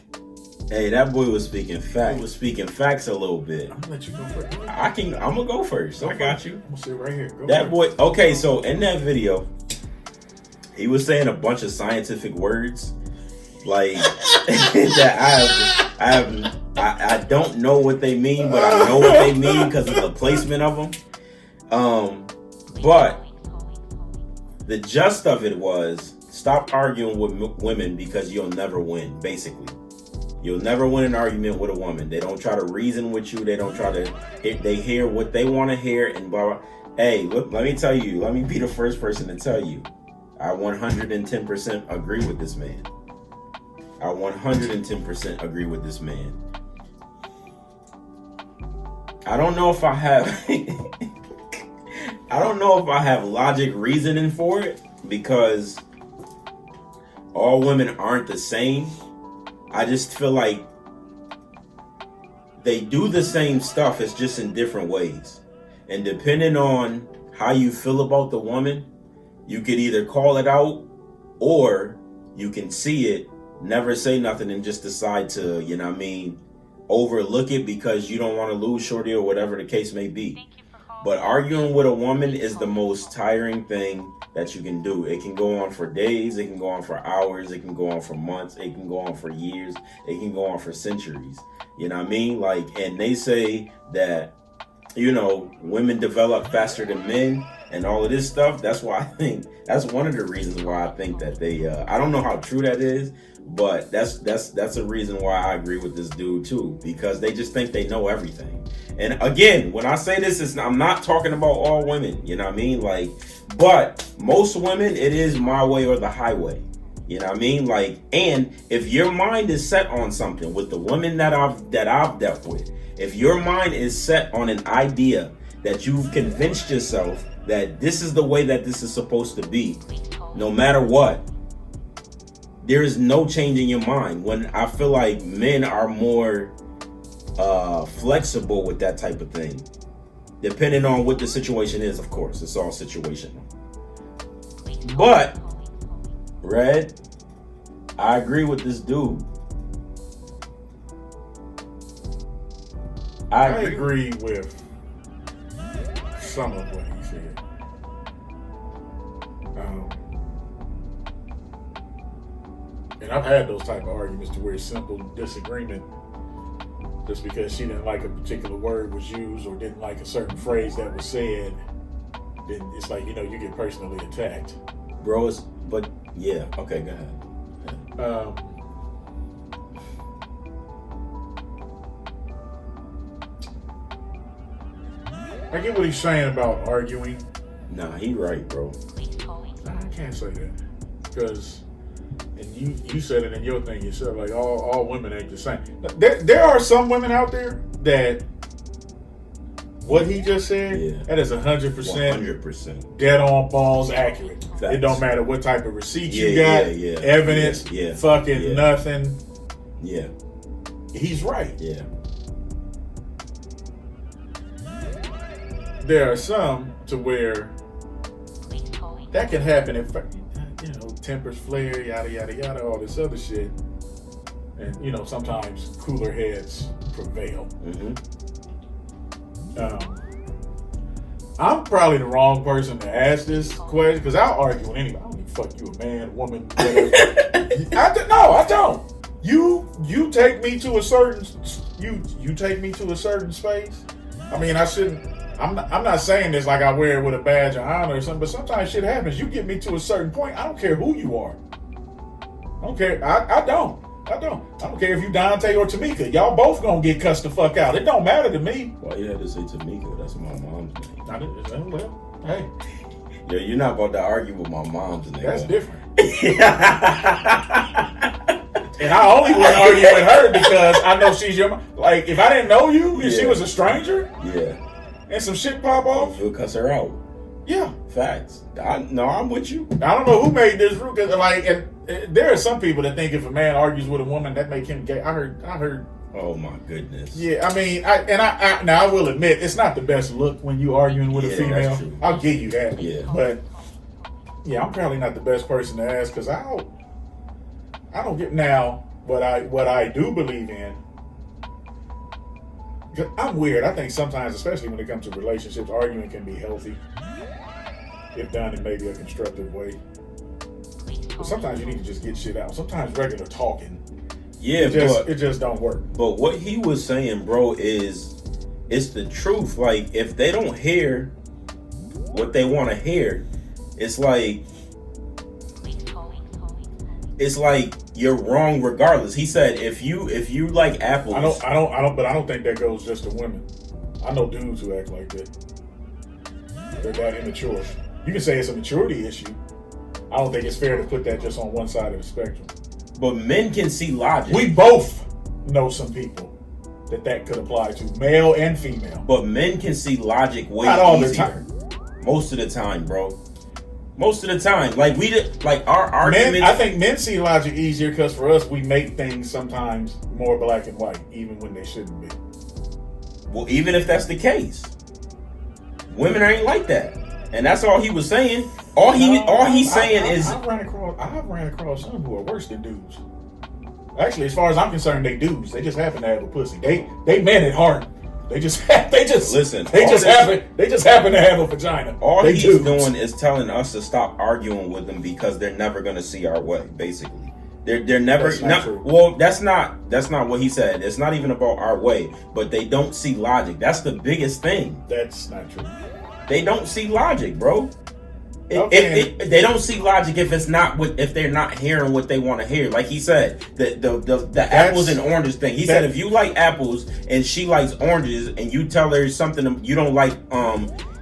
Hey, that boy was speaking facts. He was speaking facts a little bit. I'm gonna let you go first. I'm gonna go first. I got you. I'm gonna sit right here. Go That first. boy. Okay, so in that video, he was saying a bunch of scientific words, like that. I don't know what they mean, but I know what they mean because of the placement of them. But the gist of it was, stop arguing with women because you'll never win, basically. You'll never win an argument with a woman. They don't try to reason with you. They don't try to... They hear what they want to hear and blah, blah. Hey, look, let me tell you. Let me be the first person to tell you. I 110% agree with this man. I 110% agree with this man. I don't know if I have... I don't know if I have logic reasoning for it because all women aren't the same. I just feel like they do the same stuff, it's just in different ways. And depending on how you feel about the woman, you could either call it out or you can see it, never say nothing, and just decide to, you know what I mean, overlook it because you don't want to lose shorty or whatever the case may be. But arguing with a woman is the most tiring thing that you can do. It can go on for days, it can go on for hours, it can go on for months, it can go on for years, it can go on for centuries. You know what I mean? Like, and they say that, you know, women develop faster than men and all of this stuff. That's why I think, that's one of the reasons why I think that they, I don't know how true that is, but that's a reason why I agree with this dude too, because they just think they know everything. And again, when I say this, I'm not talking about all women, you know what I mean? Like, but most women, it is my way or the highway. You know what I mean? Like, and if your mind is set on something with the women that I've dealt with, if your mind is set on an idea that you've convinced yourself that this is the way that this is supposed to be, no matter what, there is no change in your mind. When I feel like men are more flexible with that type of thing, depending on what the situation is. Of course, it's all situational. But Red, I agree with this dude. I agree with some of what he said. And I've had those type of arguments to where it's simple disagreement just because she didn't like a particular word was used or didn't like a certain phrase that was said. Then it's like, you know, you get personally attacked. Bro, but yeah, okay, go ahead. I get what he's saying about arguing. Nah, he right, bro. I can't say that because, and you said it in your thing yourself, like all women ain't the same. There are some women out there that what he just said, that is 100% dead on balls accurate. Facts. It don't matter what type of receipt you got, evidence, fucking nothing. Yeah, he's right. Yeah. There are some to where that can happen if, you know, tempers flare, yada yada yada, all this other shit, and you know sometimes cooler heads prevail. I'm probably the wrong person to ask this question because I'll argue with anybody. I don't even fuck you, a man, woman, whatever. No, I don't. You take me to a certain, you take me to a certain space. I mean, I shouldn't. I'm not saying this like I wear it with a badge of honor or something, but sometimes shit happens. You get me to a certain point. I don't care who you are. I don't care. I don't care if you Dante or Tamika. Y'all both gonna get cussed the fuck out. It don't matter to me. Why you had to say Tamika? That's my mom's name. Well, hey. Yo, you're not about to argue with my mom's name. That's different. And I only would argue with her because I know she's your mom. Like, if I didn't know you and she was a stranger, yeah, and some shit pop off, you'll cuss her out. Yeah, facts. I'm with you. I don't know who made this rule. Like, and there are some people that think if a man argues with a woman, that make him gay. I heard. Oh my goodness. Yeah, I mean, now I will admit it's not the best look when you arguing with a female. That's true. I'll give you that. Yeah, but yeah, I'm probably not the best person to ask because I don't get now what I do believe in. I'm weird. I think sometimes, especially when it comes to relationships, arguing can be healthy if done in maybe a constructive way. But sometimes you need to just get shit out. Sometimes regular talking, it just don't work. But what he was saying, bro, is it's the truth. Like, if they don't hear what they want to hear, it's like you're wrong regardless. He said if you like apples, I don't think that goes just to women. I know dudes who act like that. They're that immature. You can say it's a maturity issue. I don't think it's fair to put that just on one side of the spectrum. But men can see logic. We both know some people that could apply to, male and female. But men can see logic way Not all easier. the time. Most of the time, bro. Most of the time, like our arguments. I think men see logic easier because for us, we make things sometimes more black and white, even when they shouldn't be. Well, even if that's the case, women ain't like that, and that's all he was saying. All he's saying is I've ran across some who are worse than dudes. Actually, as far as I'm concerned, they dudes. They just happen to have a pussy. They men at heart. They just happen to have a vagina. All he's doing is telling us to stop arguing with them because they're never gonna see our way. Basically, they're never. That's not true. Well, that's not what he said. It's not even about our way, but they don't see logic. That's the biggest thing. That's not true. They don't see logic, bro. Okay. They don't see logic if they're not hearing what they want to hear. Like he said, the apples and oranges thing. He said if you like apples and she likes oranges, and you tell her something you don't like,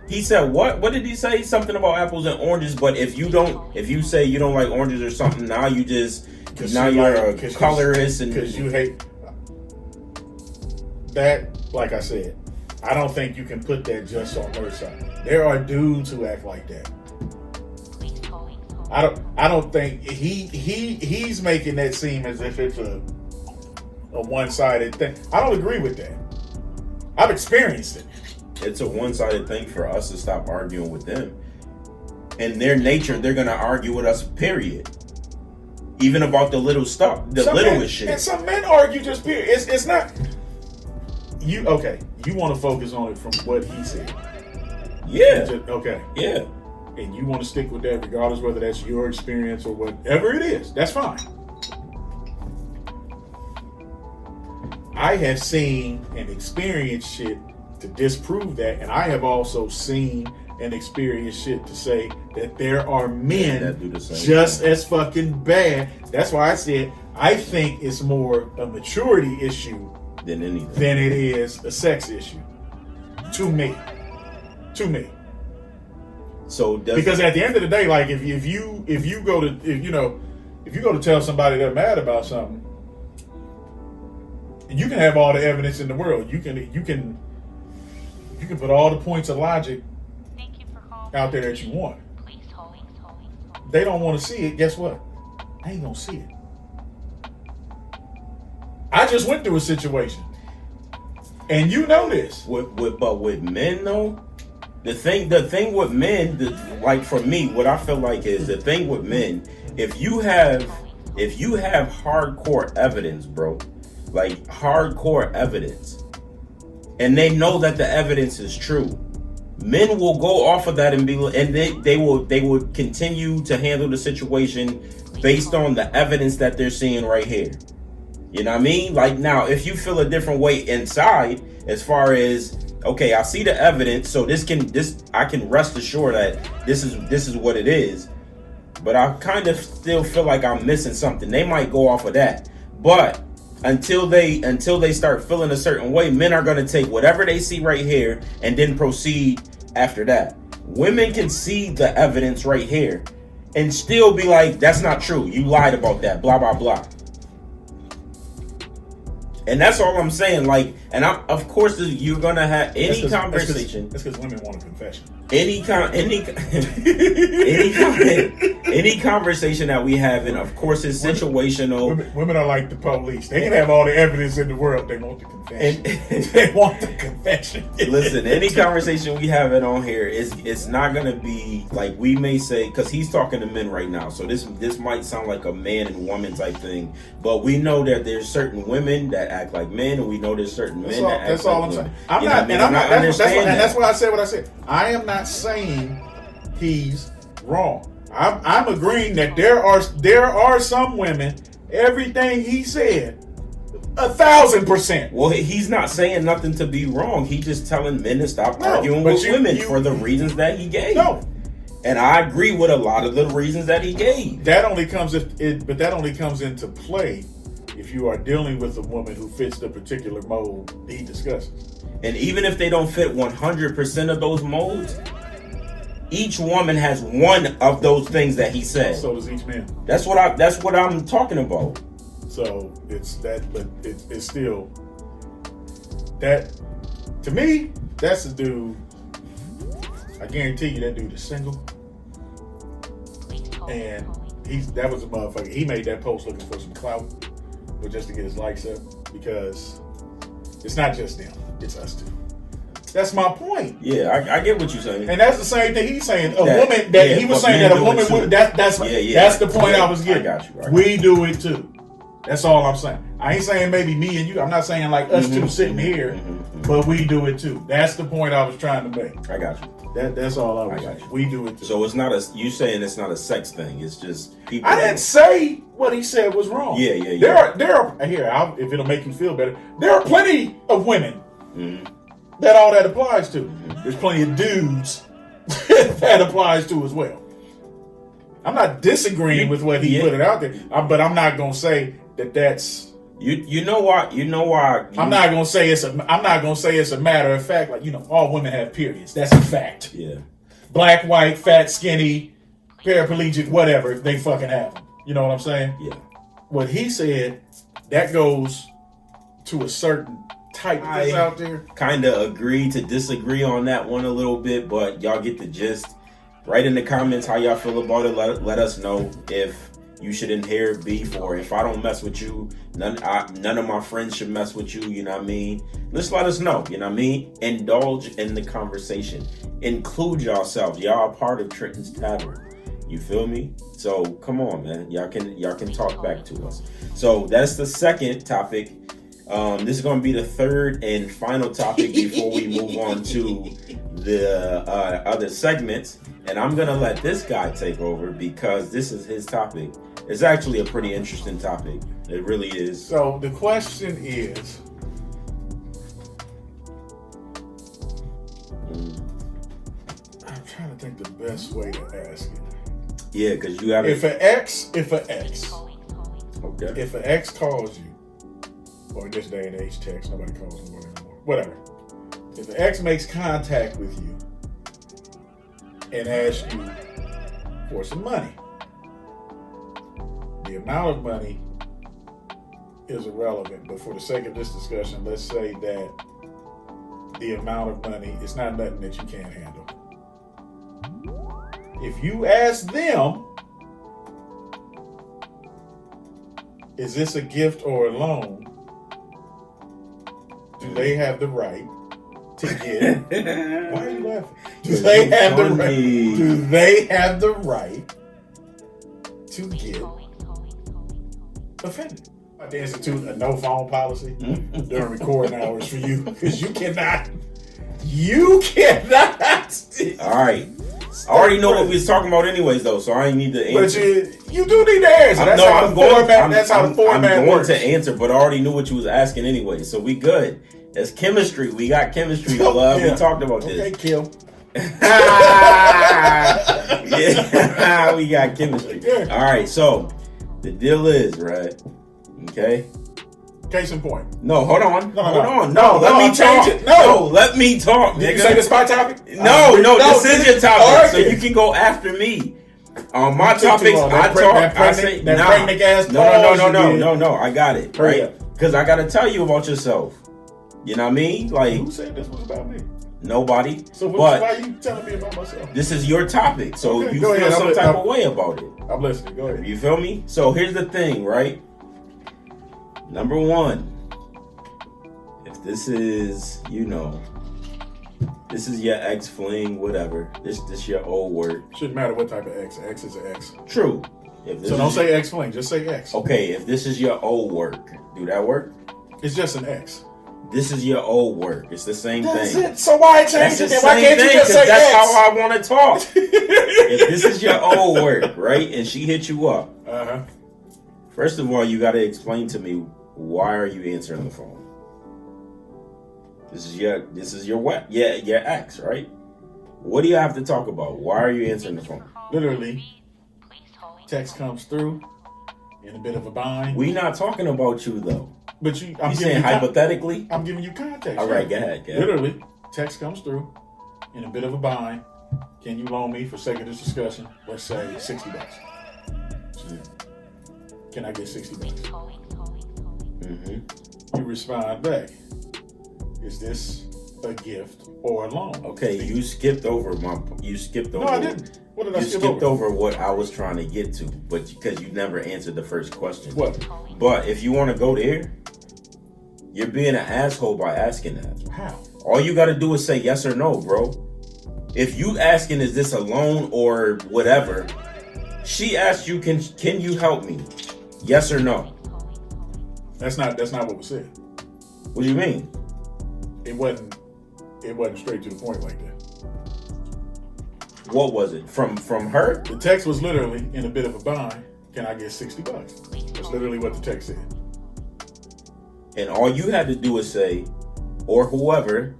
he said what did he say? Something about apples and oranges. But if you say you don't like oranges or something, now you're a colorist and because you hate that. Like I said, I don't think you can put that just on her side. There are dudes who act like that. I don't think he's making that seem as if it's a one-sided thing. I don't agree with that. I've experienced it. It's a one-sided thing for us to stop arguing with them. In their nature, they're gonna argue with us, period. Even about the little stuff, littlest shit. And some men argue just period. It's not you okay. You want to focus on it from what he said. Yeah. Okay. Yeah. And you want to stick with that regardless whether that's your experience or whatever it is. That's fine. I have seen and experienced shit to disprove that, and I have also seen and experienced shit to say that there are men that do the same just thing. as fucking bad. That's why I said I think it's more a maturity issue than anything. Than it is a sex issue. To me. So because at the end of the day, like if you go to tell somebody they're mad about something, you can have all the evidence in the world. You can put all the points of logic out there that you want. They don't want to see it. Guess what? I ain't gonna see it. I just went through a situation, and you know this. But with men though. The thing with men, like for me, what I feel like is the thing with men. If you have hardcore evidence, bro, like hardcore evidence, and they know that the evidence is true, men will go off of that and they will continue to handle the situation based on the evidence that they're seeing right here. You know what I mean? Like now, if you feel a different way inside, as far as okay, I see the evidence, so I can rest assured that this is what it is. But I kind of still feel like I'm missing something. They might go off of that, but until they start feeling a certain way, men are gonna take whatever they see right here and then proceed after that. Women can see the evidence right here and still be like, "That's not true. You lied about that." Blah blah blah. And that's all I'm saying. Like, and of course you're gonna have any conversation. That's because women want a confession. Any conversation that we have, and of course it's situational. Women are like the police. They can have all the evidence in the world. They want the confession. They want the confession. Listen, any conversation we have it on here it's not gonna be like we may say, because he's talking to men right now. So this might sound like a man and woman type thing, but we know that there's certain women that act like men, and we know there's certain men that act that's like all I'm women. saying. I'm not understanding. And that's why I said what I said. I am not saying he's wrong. I'm agreeing that there are some women. Everything he said, 1,000%. Well, he's not saying nothing to be wrong. He's just telling men to stop arguing with women for the reasons that he gave. No, and I agree with a lot of the reasons that he gave. That only comes into play if you are dealing with a woman who fits the particular mold he discusses. And even if they don't fit 100% of those molds, each woman has one of those things that he said. So does each man. That's what I'm talking about. So it's that, but it's still that. To me, that's the dude. I guarantee you, that dude is single, and that was a motherfucker. He made that post looking for some clout, but just to get his likes up, because it's not just them, it's us too. That's my point. Yeah, I get what you're saying. And that's the same thing he's saying. He was saying that a woman would. That's the point I was getting. I got you. We do it too. That's all I'm saying. I ain't saying maybe me and you. I'm not saying like us two sitting here, but we do it too. That's the point I was trying to make. I got you. That's all I was saying. We do it too. So it's not you saying it's not a sex thing. It's just people. I didn't say what he said was wrong. Yeah. There are here. If it'll make you feel better, there are plenty of women that all that applies to. There's plenty of dudes that applies to as well. I'm not disagreeing with what he put it out there, but I'm not gonna say that's. You know why? I'm not gonna say it's a matter of fact. Like, all women have periods. That's a fact. Yeah. Black, white, fat, skinny, paraplegic, whatever. They fucking have them. You know what I'm saying? Yeah. What he said, that goes to a certain type that's out there. Kind of agree to disagree on that one a little bit, but y'all get the gist. Write in the comments how y'all feel about it. Let us know if you should inherit beef, or if I don't mess with you, none of my friends should mess with you. You know what I mean? Just let us know. You know what I mean? Indulge in the conversation. Include yourselves. Y'all are part of Trenton's Tavern. You feel me? So come on, man. Y'all can talk back to us. So that's the second topic. This is going to be the third and final topic before we move on to the other segments. And I'm going to let this guy take over because this is his topic. It's actually a pretty interesting topic. It really is. So the question is, I'm trying to think the best way to ask it. Yeah, because you have if an ex calls you, or in this day and age, text, nobody calls anymore. Whatever. If an ex makes contact with you and asks you for some money, the amount of money is irrelevant. But for the sake of this discussion, let's say that the amount of money is not nothing that you can't handle. If you ask them, is this a gift or a loan? Do they have the right to get? Why are you laughing? Do they have the right? Do they have the right to get offended? To institute a no phone policy during recording hours for you, because you cannot. All right. I already know what we was talking about anyways, though, so I ain't need to answer. But You do need to answer. That's how the format I'm going works. to answer, but I already knew what you was asking anyway, so we good. It's chemistry. We got chemistry, love. Yeah. We talked about this. Okay, kill. Yeah, we got chemistry. Yeah. All right, so the deal is, right? Okay. Case in point. No, hold on. No, hold no. on. No, let me change talk. it. No. Let me talk. Did Nigga. you say this my topic? No, this is your topic, All right, so then. you can go after me. On my You took topics, too long. I That talk. pregnant- I say, that nah. pregnant ass pause you did. No. I got it, Hurry right? up. Because I got to tell you about yourself. You know what I mean? Like, Who said this was about me? nobody. So but why are you telling me about myself? this is your topic, so Okay, you go feel ahead. some type of way about it. I'm listening. Go ahead. You feel me? So here's the thing, right? Number one, if this is, this is your ex fling, whatever. This your old work. Shouldn't matter what type of X. X is an X. True. If this So don't is- say X fling. Just say X. Okay, if this is your old work, do that work? It's just an X. This is your old work. It's the same That's thing. it. So why change That's it the then? Why same can't you thing, just 'cause say that's X? how I want to talk. If this is your old work, right, and she hit you up, Uh-huh. first of all, you got to explain to me, why are you answering the phone? This is your ex, right? What do you have to talk about? Why are you answering the phone? Literally, text comes through in a bit of a bind. We not talking about you though. But You saying hypothetically? I'm giving you context. All right, go ahead. Literally, text comes through in a bit of a bind. Can you loan me, for sake of this discussion, let's say $60? Can I get $60? Mm-hmm. You respond back. Is this a gift or a loan? Okay, you skipped over. No, I didn't. What did I You skip skipped over? over what I was trying to get to, but because you never answered the first question. What? But if you want to go there, you're being an asshole by asking that. How? All you got to do is say yes or no, bro. If you asking is this a loan or whatever, she asked you, can you help me? Yes or no? That's not what was said. What do you mean? It wasn't straight to the point like that. What was it? From her? The text was literally in a bit of a bind. Can I get $60? That's literally what the text said. And all you had to do is say, or whoever,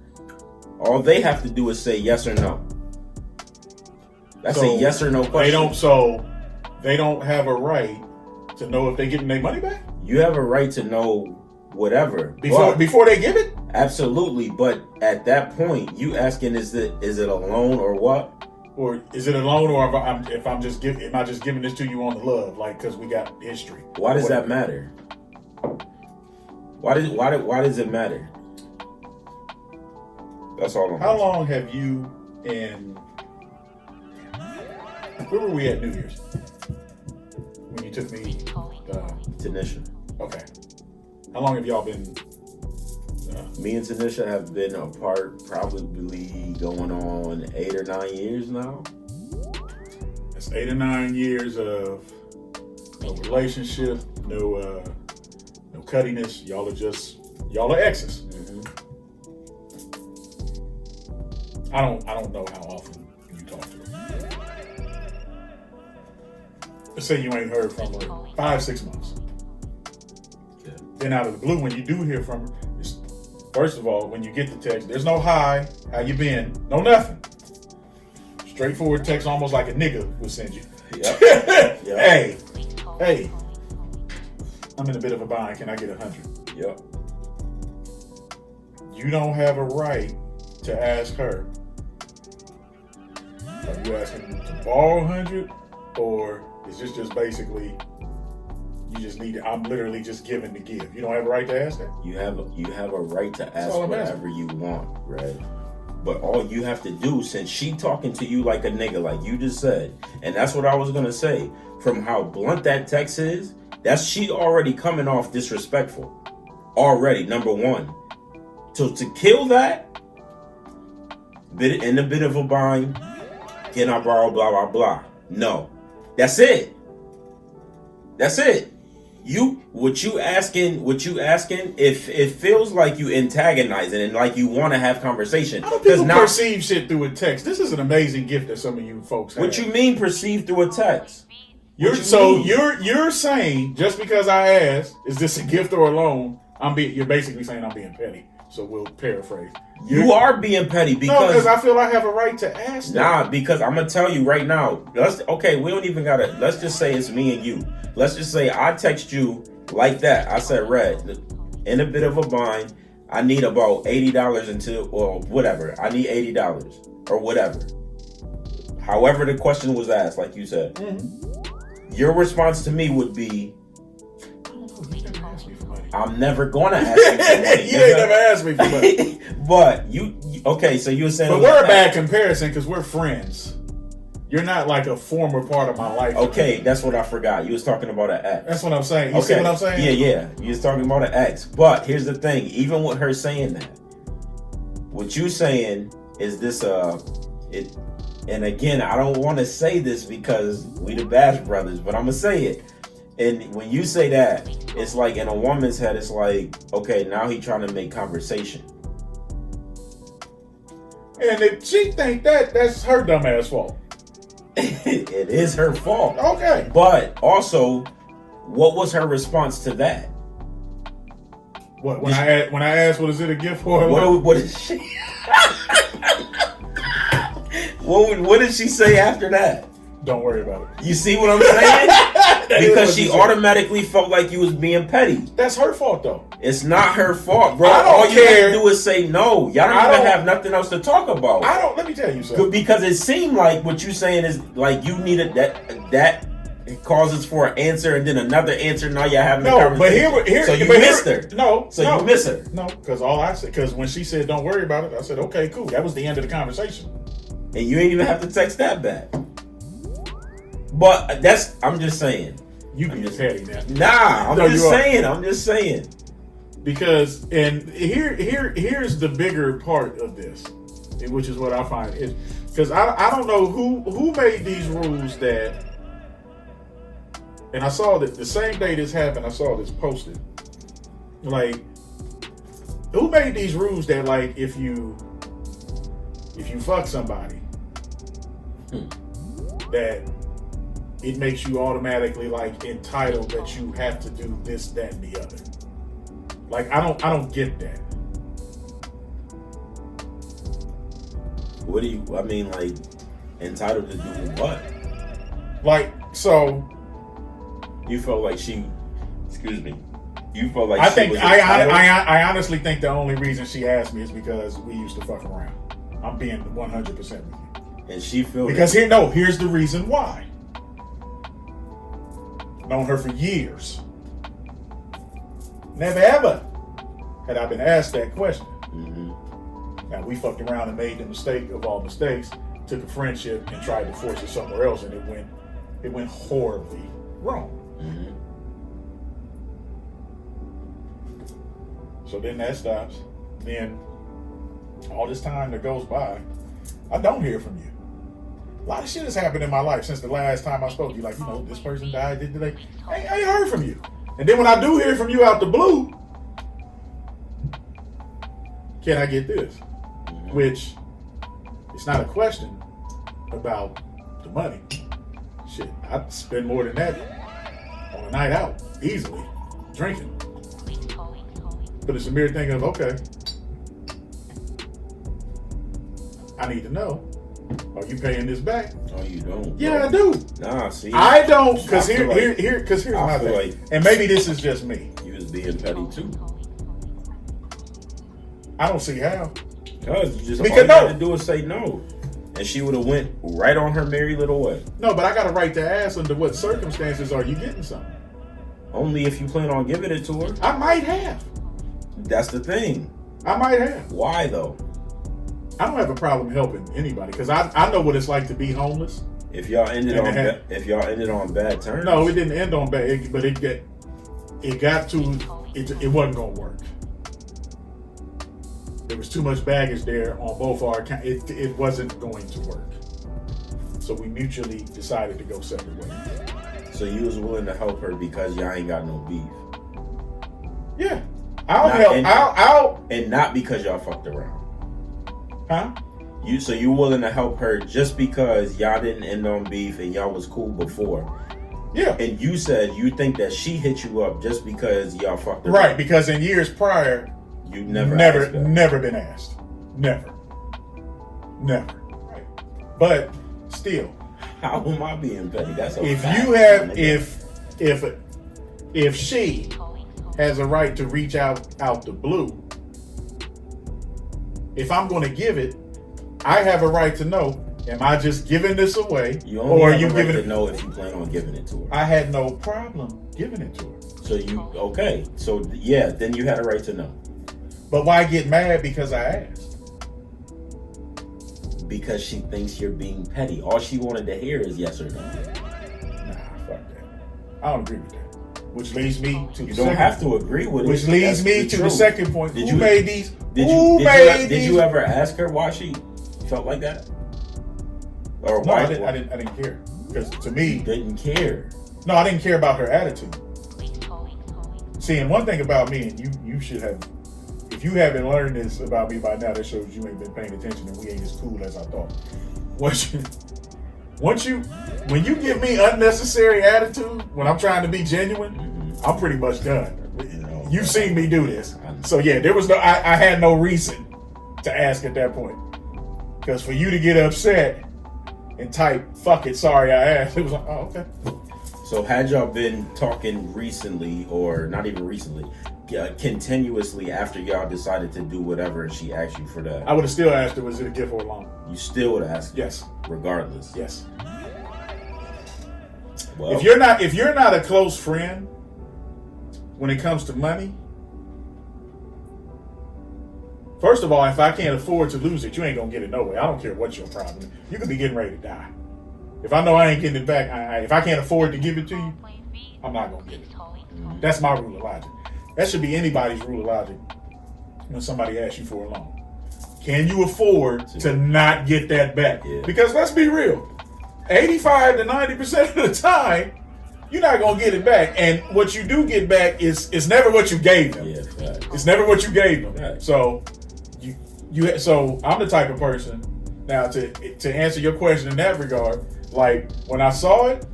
all they have to do is say yes or no. That's a yes or no question. They don't have a right to know if they're getting their money back? You have a right to know whatever. Before they give it? Absolutely, but at that point, you asking is it a loan or what? Or is it a loan, or am I just giving this to you on the love, like because we got history? Why does that matter? Why does it matter? That's all I'm How asking. long have you and where were we at New Year's when you took me? Tanisha. Okay. How long have y'all been? Me and Tanisha have been apart probably going on 8 or 9 years now. That's 8 or 9 years of no relationship, no cuttiness. Y'all are exes. Mm-hmm. I don't know how often you talk to her. Let's say you ain't heard from her 5-6 months. Yeah. Then out of the blue, when you do hear from her, first of all, when you get the text, there's no hi, how you been, no nothing. Straightforward text, almost like a nigga would send you. Yep. Yep. Hey, I'm in a bit of a bind. Can I get 100? Yep. You don't have a right to ask her, are you asking to borrow 100, or is this just basically you just need it? I'm literally just giving to give. You don't have a right to ask that. You have a right to ask all I'm whatever you want, right? But all you have to do, since she talking to you like a nigga, like you just said, and that's what I was gonna say, from how blunt that text is, that's she already coming off disrespectful. Already, number one. So to kill that, in a bit of a bind, can I borrow blah blah blah? No. That's it. That's it. What you asking, if it feels like you antagonizing and like you want to have conversation. How do people perceive shit through a text? This is an amazing gift that some of you folks have. What you mean perceive through a text? You're saying just because I asked, is this a gift or a loan? You're basically saying I'm being petty. So we'll paraphrase. You are being petty because I feel I have a right to ask that. Nah, because I'm gonna tell you right now. We don't even gotta. Let's just say it's me and you. Let's just say I text you like that. I said, Red, in a bit of a bind. I need about $80 or whatever. I need $80 or whatever. However the question was asked, like you said. Mm-hmm. Your response to me would be, I'm never gonna ask you for money. You ain't never asked me for money. But okay, so you were saying... But we're a bad comparison because we're friends. You're not like a former part of my life. Okay, that's what I forgot. You was talking about an ex. That's what I'm saying. You see what I'm saying? Yeah. You was talking about an ex. But here's the thing. Even with her saying that, what you saying is this, and again, I don't want to say this because we the Bash Brothers, but I'm going to say it. And when you say that, it's like in a woman's head, it's like, okay, now he trying to make conversation. And if she think that's her dumb ass fault. It is her fault. Okay. But also, what was her response to that? What when I asked, what is it a gift for? What is she? What did she say after that? Don't worry about it. You see what I'm saying? Because she automatically felt like you was being petty. That's her fault, though. It's not her fault, bro. I don't All you care. have to do is say no. Y'all don't even have nothing else to talk about. Let me tell you something. Because it seemed like what you're saying is like you needed that causes for an answer and then another answer. Now you're having a conversation. But here, so you missed her. No. You miss her. No, because when she said don't worry about it, I said okay, cool. That was the end of the conversation. And you ain't even have to text that back. But I'm just saying. I'm just petty now. Nah, I'm just saying. Because here's the bigger part of this, which is what I find is because I don't know who made these rules that, and I saw that the same day this happened, I saw this posted. Like, who made these rules that like if you fuck somebody, that it makes you automatically like entitled that you have to do this, that, and the other. Like I don't get that. What do you? I mean, like entitled to do what? Like so. You felt like she. Excuse me. You felt like I honestly think the only reason she asked me is because we used to fuck around. I'm being 100% with you. And she felt because here's the reason why. Known her for years. Never ever had I been asked that question. Mm-hmm. Now we fucked around and made the mistake of all mistakes, took a friendship and tried to force it somewhere else, and it went horribly wrong. Mm-hmm. So then that stops. Then all this time that goes by, I don't hear from you. A lot of shit has happened in my life since the last time I spoke to you. Like, this person died, did today. I ain't heard from you. And then when I do hear from you out the blue, can I get this? Which, it's not a question about the money. Shit, I'd spend more than that on a night out, easily, drinking. But it's a mere thing of, okay, I need to know, are you paying this back? Oh, you don't? Yeah, bro. I do. Nah, see. I don't, because here's my thing. Like and maybe this is just me. You was being petty too. I don't see how. Because you just all you had to do is say no. And she would have went right on her merry little way. No, but I got a right to ask under what circumstances are you getting something? Only if you plan on giving it to her. I might have. That's the thing. I might have. Why though? I don't have a problem helping anybody because I know what it's like to be homeless. If y'all ended on bad terms. No, it didn't end on bad, but it wasn't gonna work. There was too much baggage there on both our accounts. It wasn't going to work. So we mutually decided to go separate ways. So you was willing to help her because y'all ain't got no beef. Yeah. I'll help. And not because y'all fucked around. Huh? So you willing to help her just because y'all didn't end on beef and y'all was cool before. Yeah. And you said you think that she hit you up just because y'all fucked her. Right, because in years prior, You never been asked. Never. Right. But still, How am I being petty? That's a if fact, you have, my nigga. if she has a right to reach out the blue, if I'm going to give it, I have a right to know. Am I just giving this away, You only or are have you a right giving to it? know if you plan on giving it to her. I had no problem giving it to her, So then you had a right to know. but why get mad because I asked? Because she thinks you're being petty. All she wanted to hear is yes or no. Nah, fuck that. I don't agree with that. Which leads me to You the don't second, have to agree with it. which leads That's me the to the truth. second point. Did Who you- made these? Did you ever ask her why she felt like that? Or No, why I didn't care. Because to me, didn't care? no, I didn't care about her attitude. See, and one thing about me, and you should have, if you haven't learned this about me by now, that shows you ain't been paying attention and we ain't as cool as I thought. When you give me unnecessary attitude when I'm trying to be genuine, I'm pretty much done. You've seen me do this. So yeah, there was I had no reason to ask at that point. Because for you to get upset and type, fuck it, sorry I asked, it was like, oh, okay. So had y'all been talking recently, or not even recently, continuously after y'all decided to do whatever and she asked you for that, I would have still asked her, was it a gift or a loan? you still would ask her, Yes. regardless. Yes. Well, If you're not a close friend when it comes to money, first of all, if I can't afford to lose it, you ain't gonna get it no way. I don't care what your problem is. You could be getting ready to die. If I know I ain't getting it back, if I can't afford to give it to you, I'm not gonna get it. That's my rule of logic. That should be anybody's rule of logic when somebody asks you for a loan. Can you afford to not get that back? Yeah. Because let's be real, 85 to 90% of the time, you're not gonna get it back. And what you do get back is never what you gave them. yeah, fact. It's never what you gave them. Right. So so I'm the type of person now to answer your question in that regard. Like when I saw it,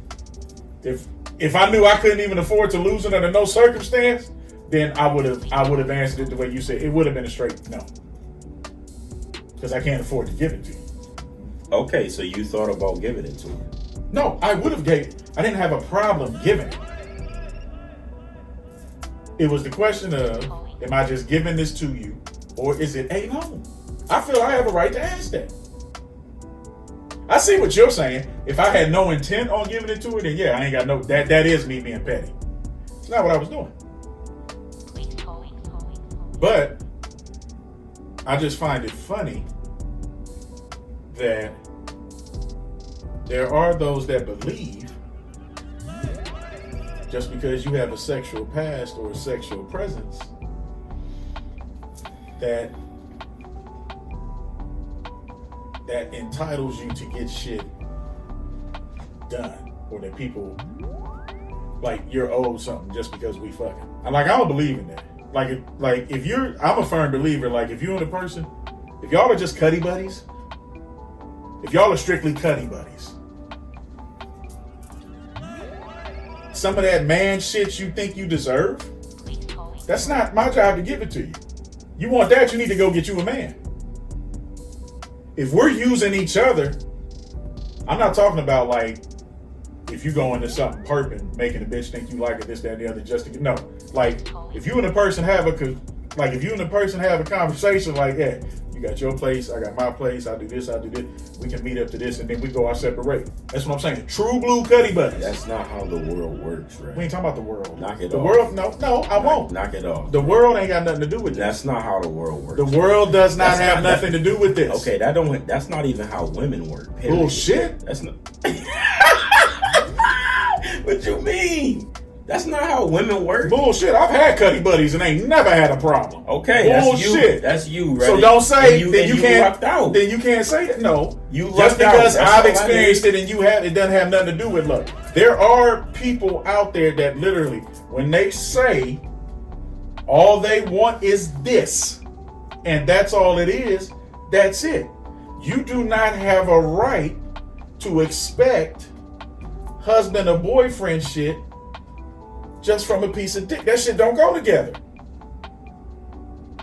if I knew I couldn't even afford to lose it under no circumstance, then I would have answered it the way you said. It would have been a straight no, because I can't afford to give it to you. Okay, so you thought about giving it to her. No, I would have gave it. I didn't have a problem giving it. It was the question of, am I just giving this to you, or is it a loan? I feel I have a right to ask that. I see what you're saying. If I had no intent on giving it to her, then yeah, I ain't got no. That is me being petty. It's not what I was doing. But I just find it funny that there are those that believe just because you have a sexual past or a sexual presence that entitles you to get shit done, or that people like you're owed something just because we fucking. I don't believe in that. If you're, I'm a firm believer. Like if you and a person, if y'all are just cuddy buddies, if y'all are strictly cuddy buddies, some of that man shit you think you deserve, that's not my job to give it to you. You want that, you need to go get you a man. If we're using each other, I'm not talking about like if you go into something perping, making a bitch think you like it, this, that, and the other, just to get, no. Like if you and a person have a conversation like, yeah, you got your place, I got my place, I do this, we can meet up to this, and then we go our separate way. That's what I'm saying. True blue cuddy buddies. That's not how the world works, right? We ain't talking about the world. Knock it the off. world, no, I won't. Knock it off. The world ain't got nothing to do with this. That's not how the world works. The world does not That's have not- nothing to do with this. Okay, that's not even how women work. Period. Bullshit. That's not. What you mean? That's not how women work. Bullshit. I've had cuddy buddies and ain't never had a problem. Okay, that's you. Bullshit. That's you, right? So don't say and that you can't. lucked out. Then you can't say that. No, You just lucked out. because That's I've all experienced that it and you have, it doesn't have nothing to do with luck. There are people out there that literally, when they say all they want is this, and that's all it is, that's it. You do not have a right to expect husband or boyfriend shit just from a piece of dick. That shit don't go together.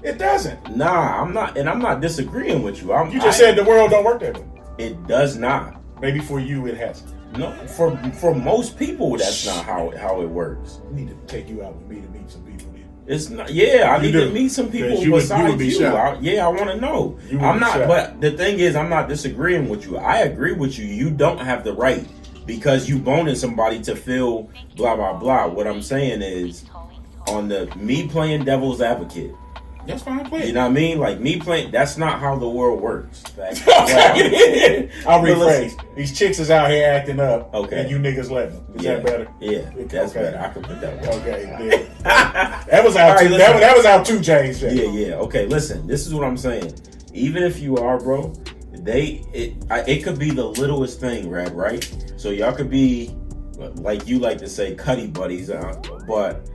It doesn't. Nah, I'm not disagreeing with you. You just said the world don't work that way. It does not. Maybe for you it hasn't. No, for most people, that's not how it works. I need to take you out with me to meet some people then. It's not. Yeah, I need to meet some people besides you. I want to know. I'm not. shocked. But the thing is, I'm not disagreeing with you. I agree with you. You don't have the right because you boning somebody to feel blah blah blah. What I'm saying is, on the me playing devil's advocate. That's fine. Play. You know what I mean? Like me playing. That's not how the world works. I'll rephrase. These chicks is out here acting up. Okay. And you niggas letting them. Is that better? Yeah, that's better. I can put that one. Okay. Yeah. That was out. Right, that was out too, James. Yeah. Okay. Listen. This is what I'm saying. Even if you are, bro, it could be the littlest thing, right? So y'all could be, like you like to say, cutty buddies, but.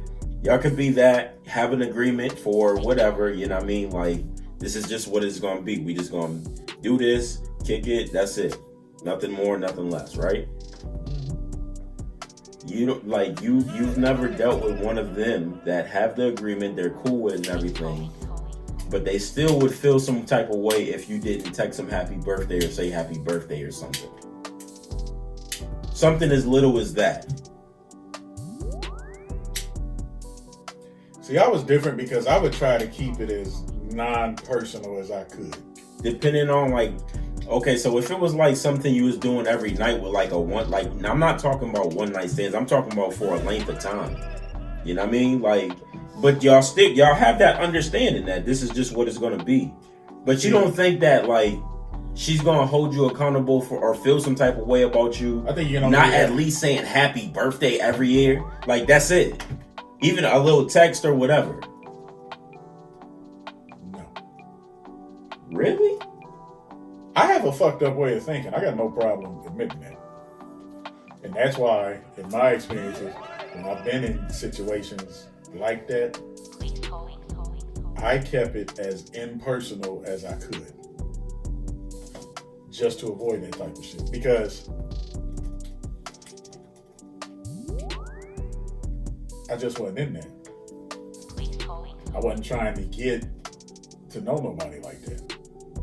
Y'all could be that, have an agreement for whatever, you know what I mean? Like, this is just what it's going to be. We just going to do this, kick it, that's it. Nothing more, nothing less, right? You don't, like, you've never dealt with one of them that have the agreement, they're cool with it and everything, but they still would feel some type of way if you didn't text them happy birthday or say happy birthday or something. Something as little as that. See, I was different because I would try to keep it as non-personal as I could. Depending on okay, so if it was like something you was doing every night with like I'm not talking about one night stands. I'm talking about for a length of time. You know what I mean? Like, but y'all have that understanding that this is just what it's gonna be. But you don't think that like she's gonna hold you accountable for or feel some type of way about you? I think not at least saying happy birthday every year. Like that's it. Even a little text or whatever. No. Really? I have a fucked up way of thinking. I got no problem admitting that. And that's why, in my experiences, when I've been in situations like that, I kept it as impersonal as I could. Just to avoid that type of shit. Because I just wasn't in there. I wasn't trying to get to know nobody like that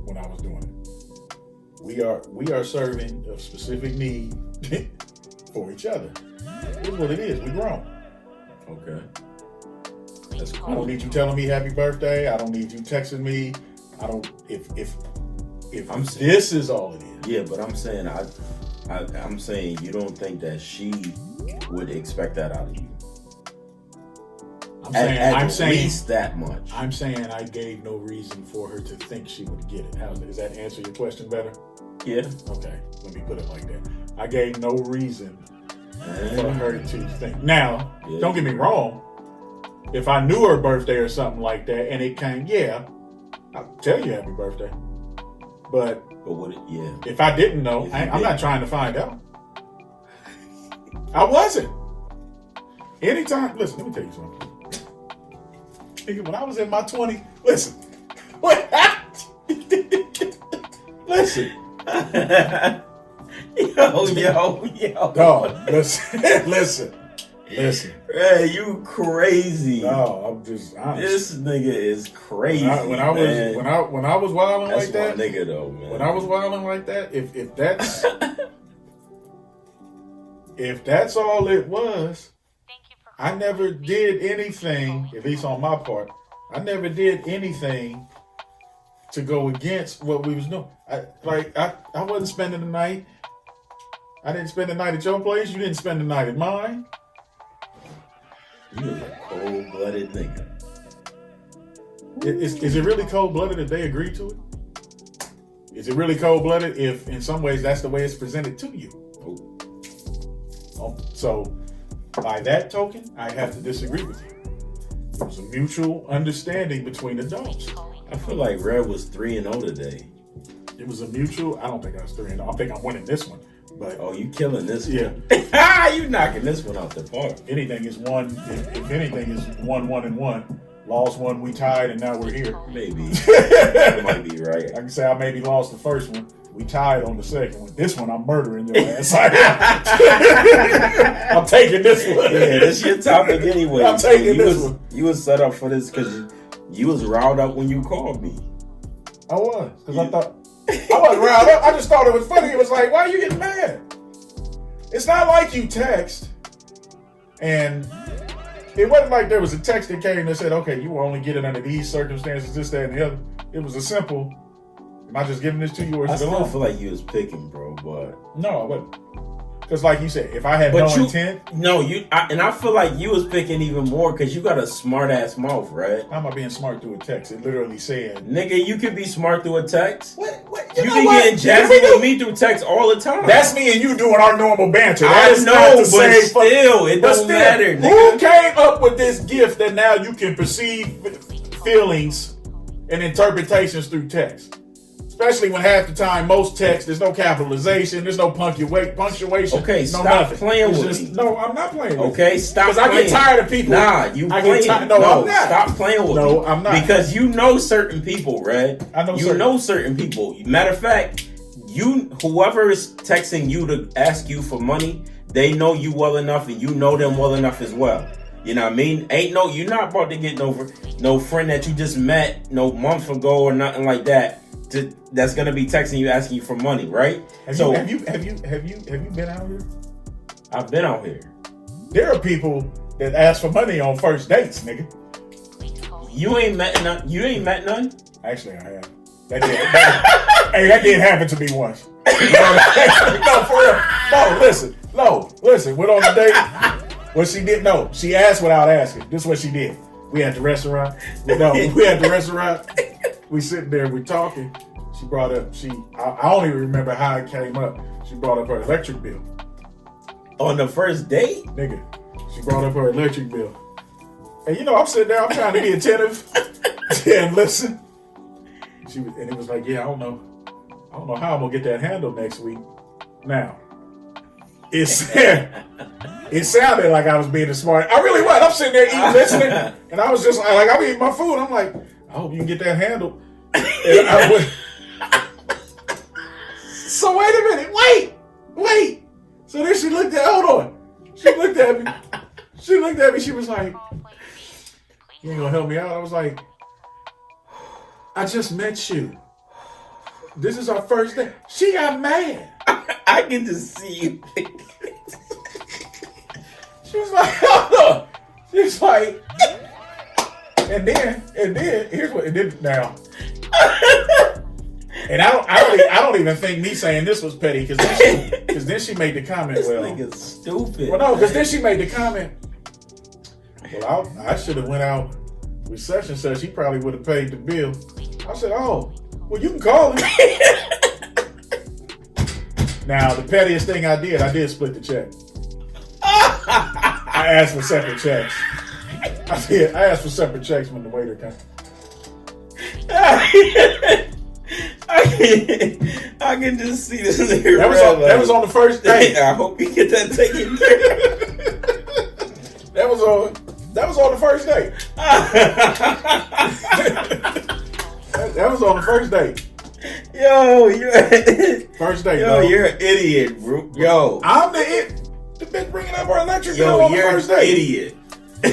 when I was doing it. We are serving a specific need for each other. It's what it is. We grown. Okay. That's cool. I don't need you telling me happy birthday. I don't need you texting me. I don't. If I'm saying, this is all it is. Yeah, but I'm saying I'm saying you don't think that she would expect that out of you. I'm saying at least that much. I'm saying I gave no reason for her to think she would get it. Does that answer your question better? Yeah. Okay, let me put it like that. I gave no reason for her to think. Now, don't get me wrong. If I knew her birthday or something like that, and it came, I'll tell you happy birthday. But what? If I didn't know, I'm not trying to find out. I wasn't. Anytime, listen, let me tell you something. When I was in my 20s, listen. Listen. Yo. Dog, listen. Hey, you crazy. No, I'm just honest. This nigga is crazy. When I was wilding that's like that. my nigga though, man. When I was wilding like that, if that's if that's all it was, I never did anything, at least on my part, I never did anything to go against what we was doing. I wasn't spending the night. I didn't spend the night at your place. You didn't spend the night at mine. You was a cold-blooded nigga. Is it really cold-blooded if they agree to it? Is it really cold-blooded if, in some ways, that's the way it's presented to you? So, by that token, I have to disagree with you. It was a mutual understanding between adults. I feel like Red was 3-0 today. It was a mutual. I don't think I was 3-0. I think I'm winning this one. But you killing this one. Yeah. You knocking this one out the park. Anything is one. If anything is 1-1-1. Lost one, we tied, and now we're here. Maybe. That might be right. I can say I maybe lost the first one. We tied on the second one. This one, I'm murdering your ass. I'm taking this one. Yeah, this your topic anyway. I'm taking this one. You was set up for this because you was riled up when you called me. I was. Because I thought, I wasn't riled up. I just thought it was funny. It was like, why are you getting mad? It's not like you text. And it wasn't like there was a text that came that said, okay, you will only get it under these circumstances, this, that, and the other. It was a simple, am I just giving this to you or is I it still alone? feel like you was picking, bro, but... No, I wasn't. Because like you said, if I had intent... No, and I feel like you was picking even more because you got a smart-ass mouth, right? How am I being smart through a text? It literally said... Nigga, you can be smart through a text. What? You be getting jazzy with me through text all the time. That's me and you doing our normal banter. I That's know, not but to say still, it don't matter, Who nigga. came up with this gift that now you can perceive feelings and interpretations through text? Especially when half the time, most text, there's no capitalization, there's no punctuation. Okay, no stop nothing. playing It's with just, me. No, I'm not playing with you. Okay, stop Because I get tired of people. Nah, you I playing. get tired. No, I'm not. Stop playing with me. No, I'm not. Because you know certain people, Red. I know You know certain people. Matter of fact, whoever is texting you to ask you for money, they know you well enough and you know them well enough as well. You know what I mean? You're not about to get no friend that you just met no month ago or nothing like that. That's gonna be texting you asking you for money, right? Have you been out here? I've been out here. There are people that ask for money on first dates, nigga. You ain't met none. You ain't met none. Actually, I have. That did happen to me once. No, for real. No, listen. Went on a date. What she did? No, she asked without asking. This is what she did. We at the restaurant. We sitting there. We talking. She brought up. I don't even remember how it came up. She brought up her electric bill. On the first date? Nigga, she brought up her electric bill. And I'm sitting there, I'm trying to be attentive and listen. And it was like, yeah, I don't know how I'm gonna get that handled next week. Now, it sounded like I was being smart. I really was. I'm sitting there eating, listening, and I was just like I'm eating my food. I'm like, I hope you can get that handled. And I went, so wait a minute, wait. So then she looked at, hold on. She looked at me. She was like, you ain't gonna help me out? I was like, I just met you. This is our first day. She got mad. I can just see you. She was like, hold on. She was like, and then here's what it did now. And I don't even think me saying this was petty because then she made the comment. This well, nigga's stupid. Well, no, because then she made the comment. Well, I should have went out with such and such. He probably would have paid the bill. I said, oh, well, you can call him. Now, the pettiest thing I did split the check. I asked for separate checks. I asked for separate checks when the waiter came. I can just see this nigga. That was on the first date. I hope you get that taken care of. That was on the first date. That was on the first date. Yo, you're first date. Yo, you're an idiot, bro. Yo, I'm the bitch bringing up our electric bill yo, on the you're first an date. idiot.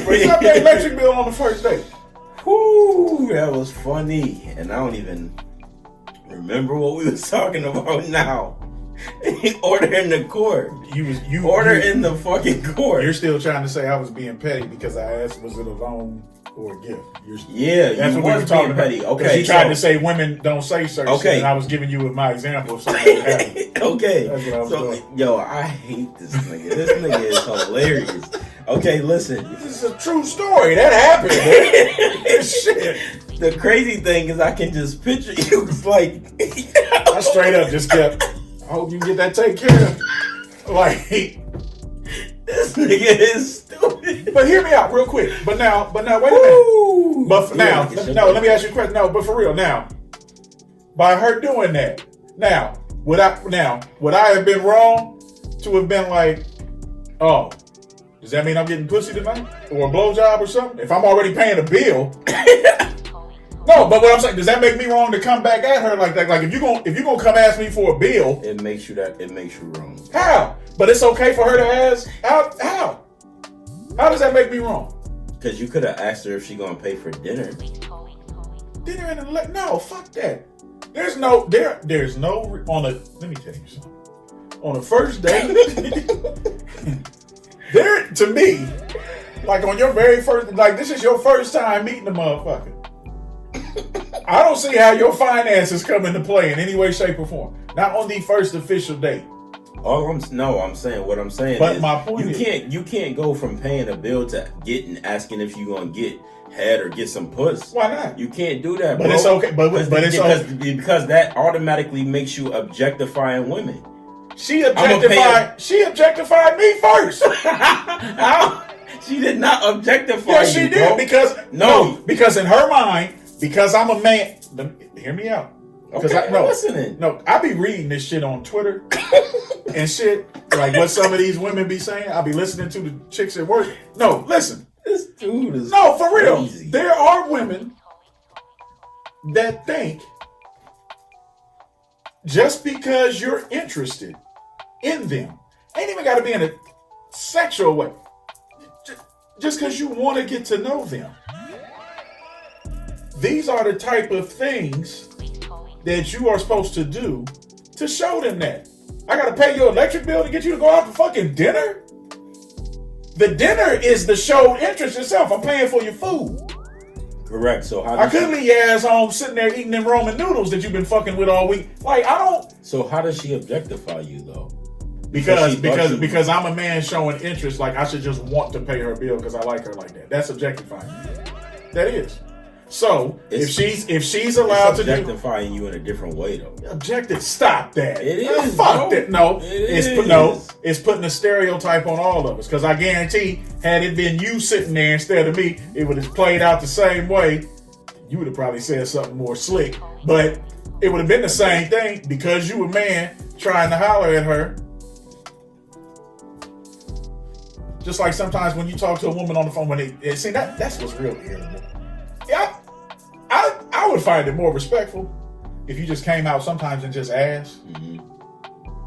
Bringing up the electric bill on the first date. Whoo, that was funny, and I don't even remember what we was talking about now. Order in the court. You order in the fucking court. You're still trying to say I was being petty because I asked, was it a loan or a gift? That's what we were talking about. Petty. Okay, you tried to say women don't say certain shit, and I was giving you my example of something that happened. Okay, that's what I was doing. Yo, I hate this nigga. This nigga is hilarious. Okay, listen. This is a true story. That happened, man. Shit. The crazy thing is I can just picture you. It's like I straight up just kept, I hope you can get that taken care of. Like, this nigga is stupid. But hear me out real quick. But now, wait a minute. But now, let me ask you a question. No, but for real, now, by her doing that, now, would I have been wrong to have been like, oh, does that mean I'm getting pussy tonight? Or a blowjob or something? If I'm already paying a bill, No, but what I'm saying, does that make me wrong to come back at her like that? Like if you gonna come ask me for a bill, it makes you wrong. How? But it's okay for her to ask. How? How does that make me wrong? Because you could have asked her if she gonna pay for dinner. Dinner in the no, fuck that. There's no on a. Let me tell you something. On a first date, there to me, like on your very first, like this is your first time meeting the motherfucker. I don't see how your finances come into play in any way, shape, or form. Not on the first official date. I'm saying what I'm saying. But is my point you can't go from paying a bill to asking if you gonna get head or get some puss. Why not? You can't do that. But bro. it's okay. But it's okay. Because that automatically makes you objectifying women. She objectified me first. How? She did not objectify Yes, she you, did. bro. Because in her mind, because I'm a man. Hear me out. Okay, I'm listening. No, I be reading this shit on Twitter and shit. Like what some of these women be saying. I be listening to the chicks at work. No, listen. This dude is no, for real. crazy. There are women that think just because you're interested in them, ain't even got to be in a sexual way. Just because you want to get to know them. These are the type of things that you are supposed to do to show them that. I got to pay your electric bill to get you to go out to fucking dinner? The dinner is the showed interest itself. I'm paying for your food. Correct. So I couldn't leave your ass home sitting there eating them Roman noodles that you've been fucking with all week. Like, I don't. So how does she objectify you though? Because I'm a man showing interest, like I should just want to pay her bill because I like her like that. That's objectifying. That is. So if she's allowed to objectifying you in a different way though. Objective. Stop that. It is. Fuck that. No. It's It's putting a stereotype on all of us. Because I guarantee, had it been you sitting there instead of me, it would have played out the same way. You would have probably said something more slick, but it would have been the same thing because you a man trying to holler at her. Just like sometimes when you talk to a woman on the phone, when they see that's what's real irritable. Yeah, I would find it more respectful if you just came out sometimes and just asked. Mm-hmm.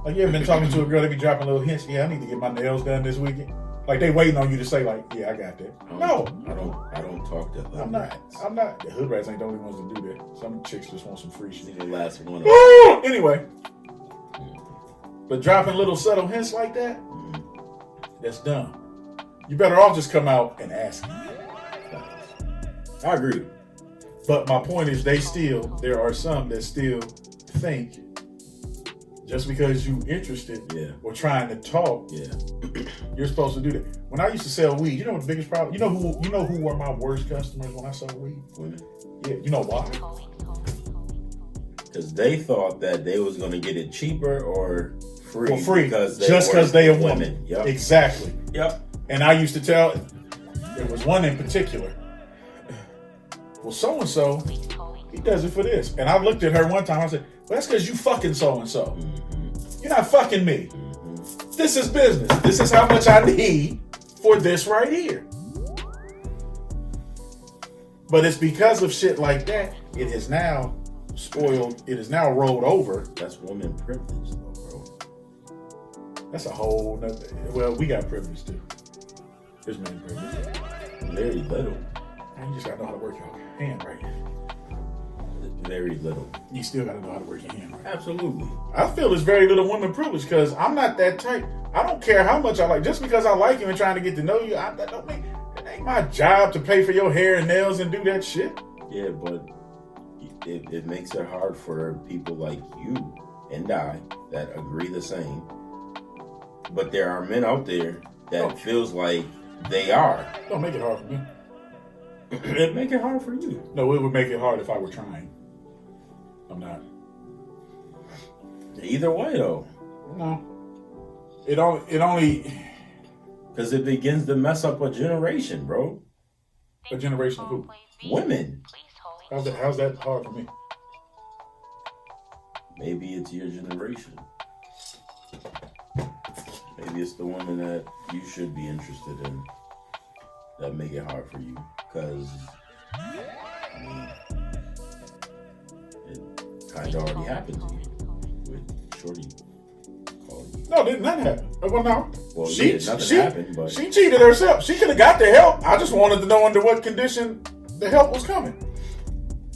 Like you ever been talking to a girl, they be dropping little hints. Yeah, I need to get my nails done this weekend. Like they waiting on you to say like, yeah, I got that. I don't talk to hood rats. I'm not. The hood rats ain't the only ones that do that. Some chicks just want some free shit. The last one. Anyway, but dropping little subtle hints like that, that's dumb. You better off just come out and ask. I agree. But my point is, there are some that still think just because you interested or trying to talk, you're supposed to do that. When I used to sell weed, you know what the biggest problem? You know who were my worst customers when I sold weed? Women. Yeah, you know why? Because they thought that they was going to get it cheaper or free. For free. Because they are women. Yep. Exactly. Yep. And I used to tell, there was one in particular. Well, so-and-so, he does it for this. And I looked at her one time, I said, well, that's because you fucking so-and-so. Mm-hmm. You're not fucking me. Mm-hmm. This is business. This is how much I need for this right here. But it's because of shit like that, it is now spoiled, it is now rolled over. That's woman privilege though, bro. That's a whole nother, well, we got privilege too. There's man privilege. Very little. You just gotta know how to work your hand right. Very little. You still gotta know how to work your hand right. Absolutely. I feel it's very little women privilege because I'm not that type. I don't care how much I like. Just because I like you and trying to get to know you, that don't mean it ain't my job to pay for your hair and nails and do that shit. Yeah, but it makes it hard for people like you and I that agree the same. But there are men out there that feels like they are. Don't make it hard for me. It'd make it hard for you. No, it would make it hard if I were trying. I'm not. Either way, though. No. It only. Because it begins to mess up a generation, bro. A generation of who? Women. How's that hard for me? Maybe it's your generation. Maybe it's the woman that you should be interested in that make it hard for you. Because, I mean, kind of already happened to you with Shorty calling you. No, didn't nothing happen. Well, no. Well, nothing happened, but she cheated herself. She could have got the help. I just wanted to know under what condition the help was coming.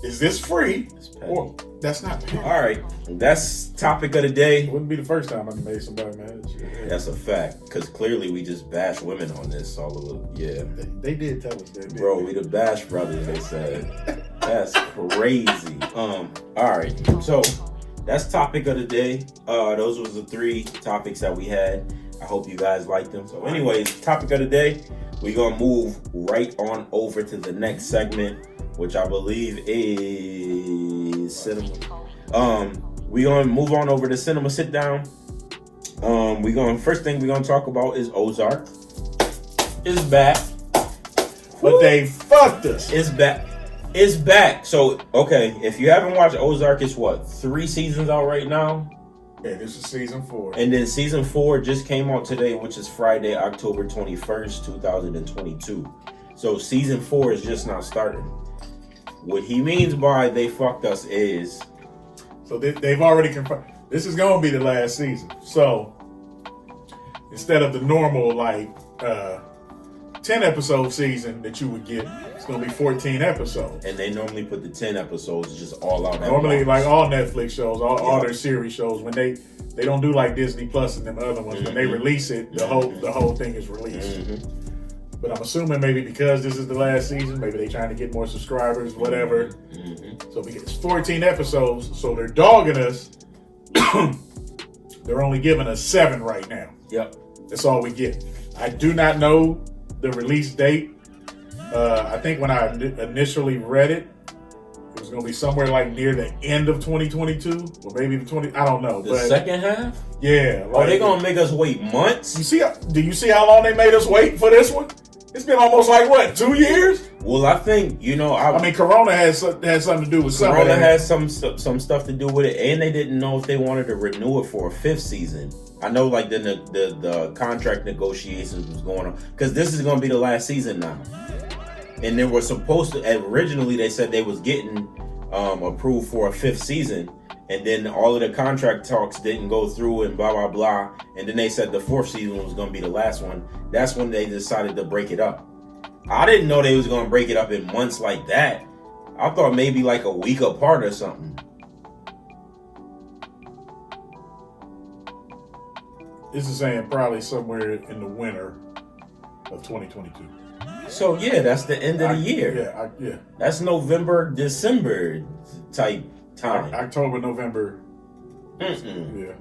Is this free? Or that's not petty. All right, that's topic of the day. It wouldn't be the first time I made somebody mad. That's a fact, because clearly we just bash women on this all over. Yeah, they did tell us that. bro, we the bash brothers. They said that's crazy. All right, so that's topic of the day. Those was the 3 topics that we had. I hope you guys liked them. So, anyways, topic of the day. We're gonna move right on over to the next segment, which I believe is cinema. We're gonna move on over to cinema sit down. First thing we're gonna talk about is Ozark. It's back. But they fucked us. It's back. It's back. So, okay, if you haven't watched Ozark, it's what, 3 seasons out right now? Yeah, this is season 4. And then season 4 just came out today, which is Friday, October 21st, 2022. So season 4 is just now starting. What he means by they fucked us is... So they've already confirmed. This is going to be the last season. So instead of the normal, 10-episode season that you would get, it's going to be 14 episodes. And they normally put the 10 episodes just all out. Normally, like all Netflix shows, all their series shows, when they don't do like Disney Plus and them other ones, when they release it, the whole thing is released. But I'm assuming maybe because this is the last season, maybe they're trying to get more subscribers, whatever. So it's 14 episodes, so they're dogging us. They're only giving us 7 right now. Yep. That's all we get. I do not know the release date. I think when I initially read it, it was going to be somewhere like near the end of 2022, or maybe the 20. I don't know. The second half? Yeah. Are they going to make us wait months? Do you see how long they made us wait for this one? It's been almost like what, 2 years? Well, I think I mean, Corona had something to do with something. Corona has some stuff to do with it, and they didn't know if they wanted to renew it for a 5th season. I know, like the contract negotiations was going on, because this is going to be the last season now. And they were supposed to, originally they said they was getting approved for a 5th season, and then all of the contract talks didn't go through and blah, blah, blah. And then they said the 4th season was going to be the last one. That's when they decided to break it up. I didn't know they was going to break it up in months like that. I thought maybe like a week apart or something. This is saying probably somewhere in the winter of 2022. So yeah, that's the end of the year. Yeah. That's November, December type time. October, November. Yeah.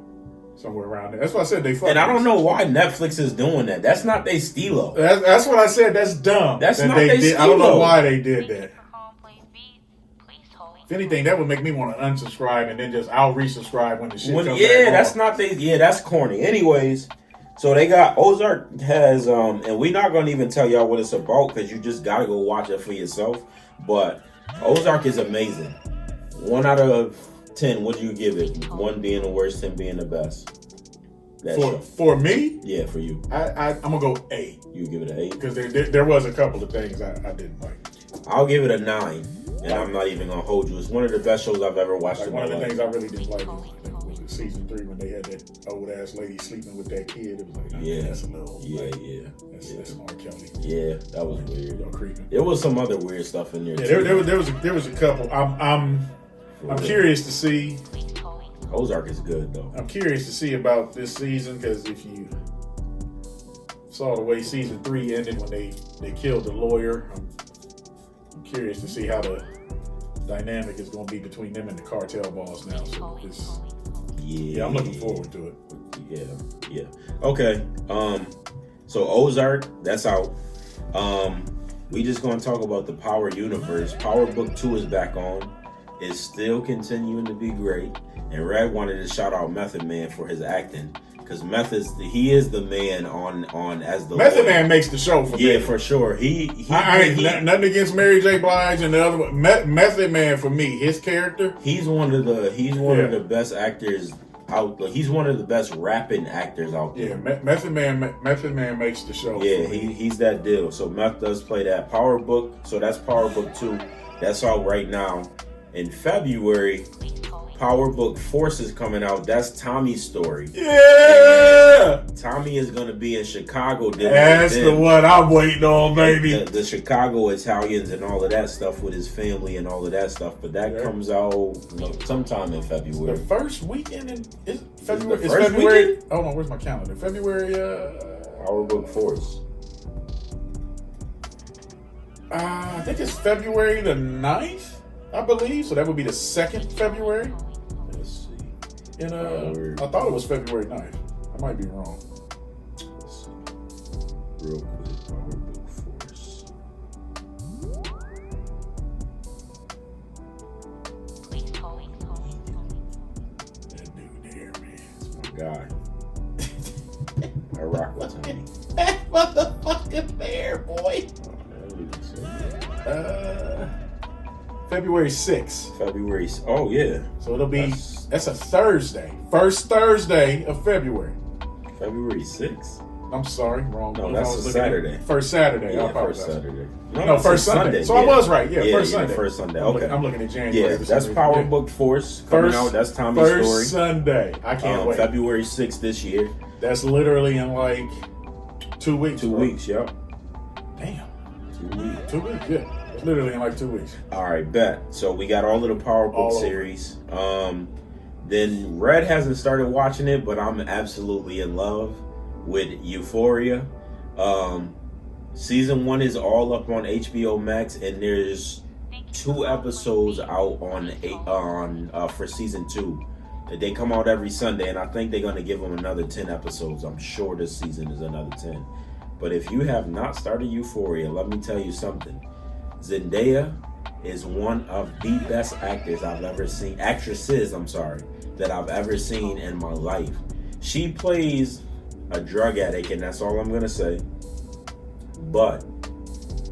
Somewhere around there. That's why I said they fucked. And I don't know why Netflix is doing that. That's not they steelo. That's what I said. That's dumb. That's that not they did. steelo. I don't know why they did that. Thank you for calling Plain Beats. Please hold. If anything, that would make me want to unsubscribe and then I'll resubscribe when the shit comes back that's on. not they. Yeah, that's corny. Anyways, so they got Ozark has and we're not gonna even tell y'all what it's about because you just gotta go watch it for yourself. But Ozark is amazing. 1 out of 10. What do you give it? 1 being the worst, 10 being the best. For me? Yeah, for you. I'm gonna go 8. You give it an 8 because there was a couple of things I didn't like. I'll give it a 9, and I'm not even gonna hold you. It's one of the best shows I've ever watched in my life. One of the things I really didn't like was it season 3 when they had that old ass lady sleeping with that kid. It was like, that's a little that's R. Kelly. Yeah, that was weird. Y'all creeping. There was some other weird stuff in there. Yeah, too. there was a couple. I'm curious to see. Ozark is good though. I'm curious to see about this season because if you saw the way season 3 ended when they killed the lawyer, I'm curious to see how the dynamic is going to be between them and the cartel boss now. So I'm looking forward to it. Yeah. Okay. So Ozark, that's out. We just gonna talk about the Power universe. Power Book 2 is back on. It's still continuing to be great. And Red wanted to shout out Method Man for his acting. Because he is the man on as the Method lawyer. Man makes the show for me. Yeah, for sure. Nothing against Mary J. Blige and the other one. Method Man for me, his character. He's one of the best actors out. He's one of the best rapping actors out there. Yeah, Method Man makes the show. Yeah, for me. he's that deal. So Meth does play that Power Book. So that's Power Book 2. That's out right now. In February, Power Book Force is coming out. That's Tommy's story. Yeah! Tommy is going to be in Chicago. That's the one I'm waiting on, baby. The Chicago Italians and all of that stuff with his family and all of that stuff. But that comes out sometime in February. The first weekend in February. Is the first February. weekend? Hold on, where's my calendar? February. Power Book Force. I think it's February the 9th, I believe. So that would be the 2nd February. Let's see. And I thought it was February 9th. I might be wrong. Let's see. Real quick, Power Book Force. Please hold. That dude there, man. It's my guy. I rock with Tommy. That motherfucking bear, boy. February 6th. February. Oh yeah. So it'll be that's a Thursday. First Thursday of February. February 6th. I'm sorry, wrong. No, that's a Saturday. First Saturday. I Yeah, apologize. first Saturday. No, first Sunday. So yeah. I was right. Yeah, Yeah, first yeah, Sunday. first Sunday. I'm Okay. I'm looking at January. Yeah, for that's some Power reason. Book Force coming out. That's Tommy's First story. Sunday. I can't wait. February 6th this year. That's literally in like 2 weeks. 2 bro. weeks, yep. Damn. 2 weeks. 2 weeks. Yeah. It's literally in like 2 weeks. All right, bet. So we got all of the Power Book All over. series. Then Red hasn't started watching it, but I'm absolutely in love with Euphoria. Season 1 is all up on HBO Max, and there's 2 episodes out for season 2. They come out every Sunday, and I think they're going to give them another 10 episodes. I'm sure this season is another 10. But if you have not started Euphoria, let me tell you something. Zendaya is one of the best actresses, that I've ever seen in my life. She plays a drug addict, and that's all I'm going to say. But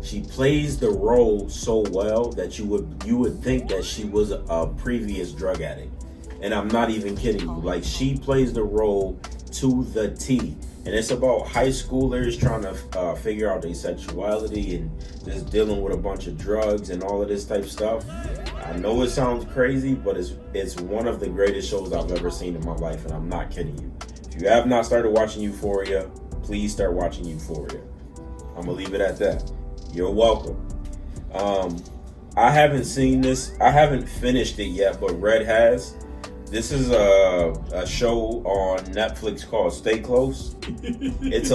she plays the role so well that you would think that she was a previous drug addict. And I'm not even kidding you. Like, she plays the role to the T. And it's about high schoolers trying to figure out their sexuality and just dealing with a bunch of drugs and all of this type of stuff. I know it sounds crazy, but it's one of the greatest shows I've ever seen in my life, and I'm not kidding you. If you have not started watching Euphoria, please start watching Euphoria. I'm gonna leave it at that. You're welcome. I haven't seen this. I haven't finished it yet, but Red has. This is a show on Netflix called Stay Close. It's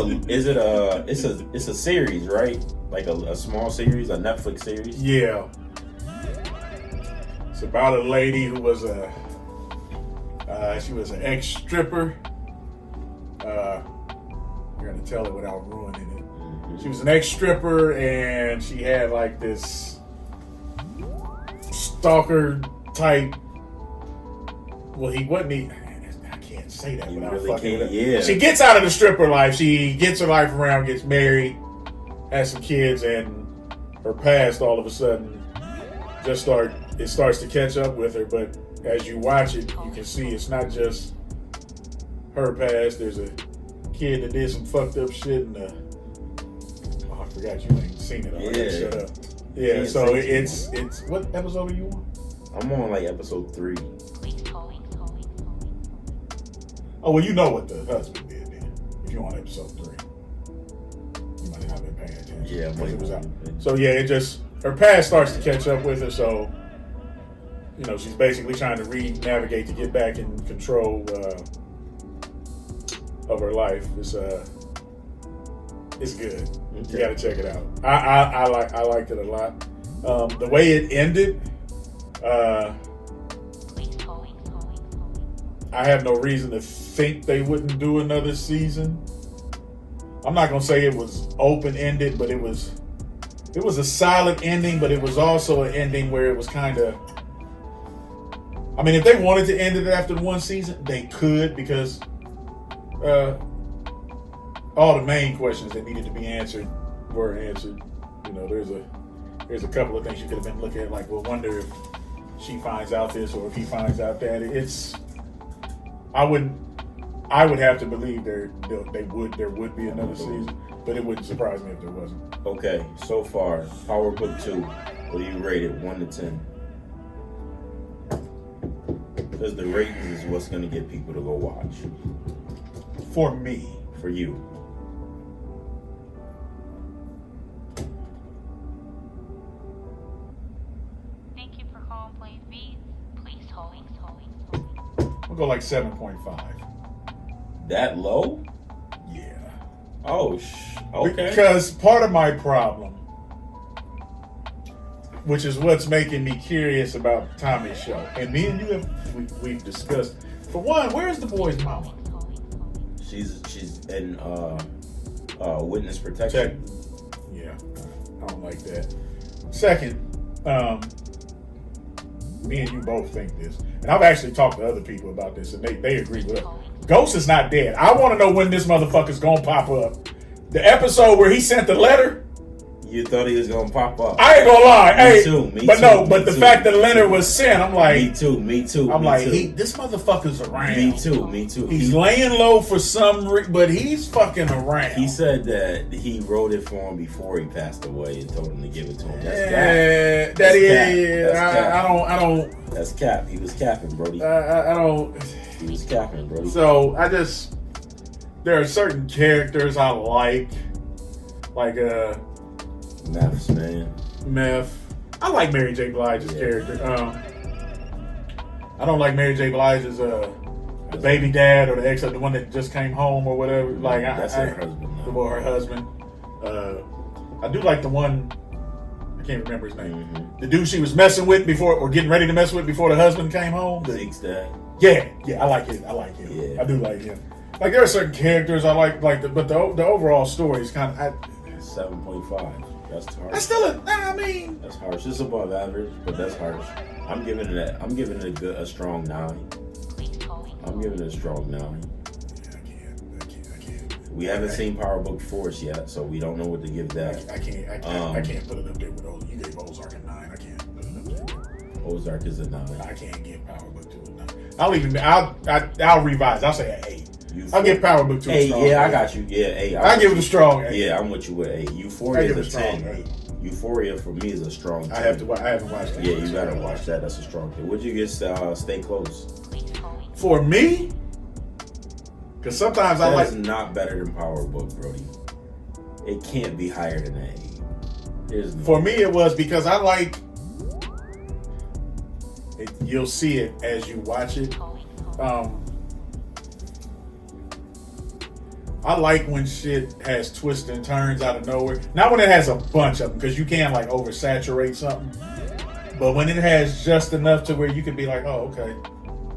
a series, right? Like a small series, a Netflix series. Yeah. It's about a lady who was she was an ex-stripper. You're gonna tell it without ruining it. Mm-hmm. She was an ex-stripper, and she had like this stalker type. Well, he wasn't. I can't say that You without really fucking can't, it up. yeah. She gets out of the stripper life. She gets her life around, gets married, has some kids, and her past all of a sudden it starts to catch up with her. But as you watch it, you can see it's not just her past. There's a kid that did some fucked up shit, and I forgot you ain't seen it. I gotta shut up. Yeah, Can't so say it's what episode are you on? I'm on like episode 3. Oh, well, you know what the husband did then. If you're on episode 3, you might not have been paying attention. Yeah, because it was out. maybe. So yeah, it just her past starts to catch up with her. So she's basically trying to re-navigate to get back in control of her life. It's good. Okay. You got to check it out. I liked it a lot. The way it ended. I have no reason to think they wouldn't do another season. I'm not gonna say it was open-ended, but it was a solid ending, but it was also an ending where it was kind of. I mean, if they wanted to end it after one season, they could, because all the main questions that needed to be answered were answered. There's a couple of things you could have been looking at, like, well, wonder if she finds out this or if he finds out that. I would have to believe there would be another season, but it wouldn't surprise me if there wasn't. Okay, so far, Power Book 2. What do you rate it? 1 to 10. Because the ratings is what's going to get people to go watch. For me. For you. Thank you for calling Plain Beats. Please hold. We'll go like 7.5. That low? Yeah. Oh, okay. Because part of my problem, which is what's making me curious about Tommy's show, and me and you we've discussed. For one, where's the boy's mama? She's in witness protection. Yeah, I don't like that. Second, me and you both think this, and I've actually talked to other people about this, and they agree with us. Ghost is not dead. I want to know when this motherfucker's gonna pop up. The episode where he sent the letter. You thought he was gonna pop up. I ain't gonna lie. Me too. But the fact that the letter was sent, I'm like, me too. I'm like, this motherfucker's around. Me too. He's laying low for some but he's fucking around. He said that he wrote it for him before he passed away and told him to give it to him. That's cap. I don't. That's cap. He was capping, Brody. I don't. He was capping, Brody. So there are certain characters I like Maths, man. Meth. I like Mary J. Blige's character. I don't like Mary J. Blige's the baby dad or the one that just came home or whatever. Like that's her husband. Or her husband. I do like the one. I can't remember his name. Mm-hmm. The dude she was messing with before, or getting ready to mess with before the husband came home. Zeke's dad. Yeah, I like him. Yeah. I do like him. Like there are certain characters I like but the overall story is kind of 7.5. That's harsh. That's still that's harsh. It's above average, but that's harsh. I'm giving it a strong 9. I'm giving it a strong 9. I can't. We haven't seen Power Book Force yet, so we don't know what to give that. I can't put it up there with those. You gave Ozark a 9. I can't put it up there. Ozark is a 9. I can't give Power Book 2 a 9. I'll revise. I'll say an 8. I'll give Power Book 2 a strong 8. I got you. Yeah, 8. I'll give it a strong 8. Yeah, I'm with you with 8. Euphoria is a 10. 8. Euphoria for me is a strong 10. I haven't watched that. Yeah, you gotta watch that. That's a strong 10. Would you get Stay Close? For me? Because sometimes I like... That's not better than Power Book, Brody. It can't be higher than an 8. For me, it was because I like... You'll see it as you watch it. I like when shit has twists and turns out of nowhere. Not when it has a bunch of them, because you can like oversaturate something. But when it has just enough to where you can be like, oh, okay,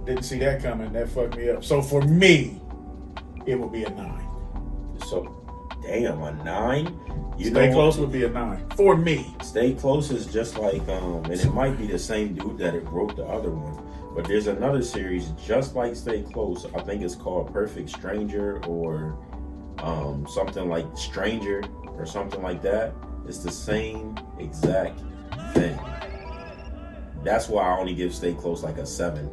didn't see that coming. That fucked me up. So for me, it would be a 9. So, damn, a 9? Stay Close would be a 9 for me. Stay Close is just like, and it might be the same dude that wrote the other one. But there's another series just like Stay Close. I think it's called Perfect Stranger or something like Stranger or something like that. It's the same exact thing. That's why I only give Stay Close like a 7,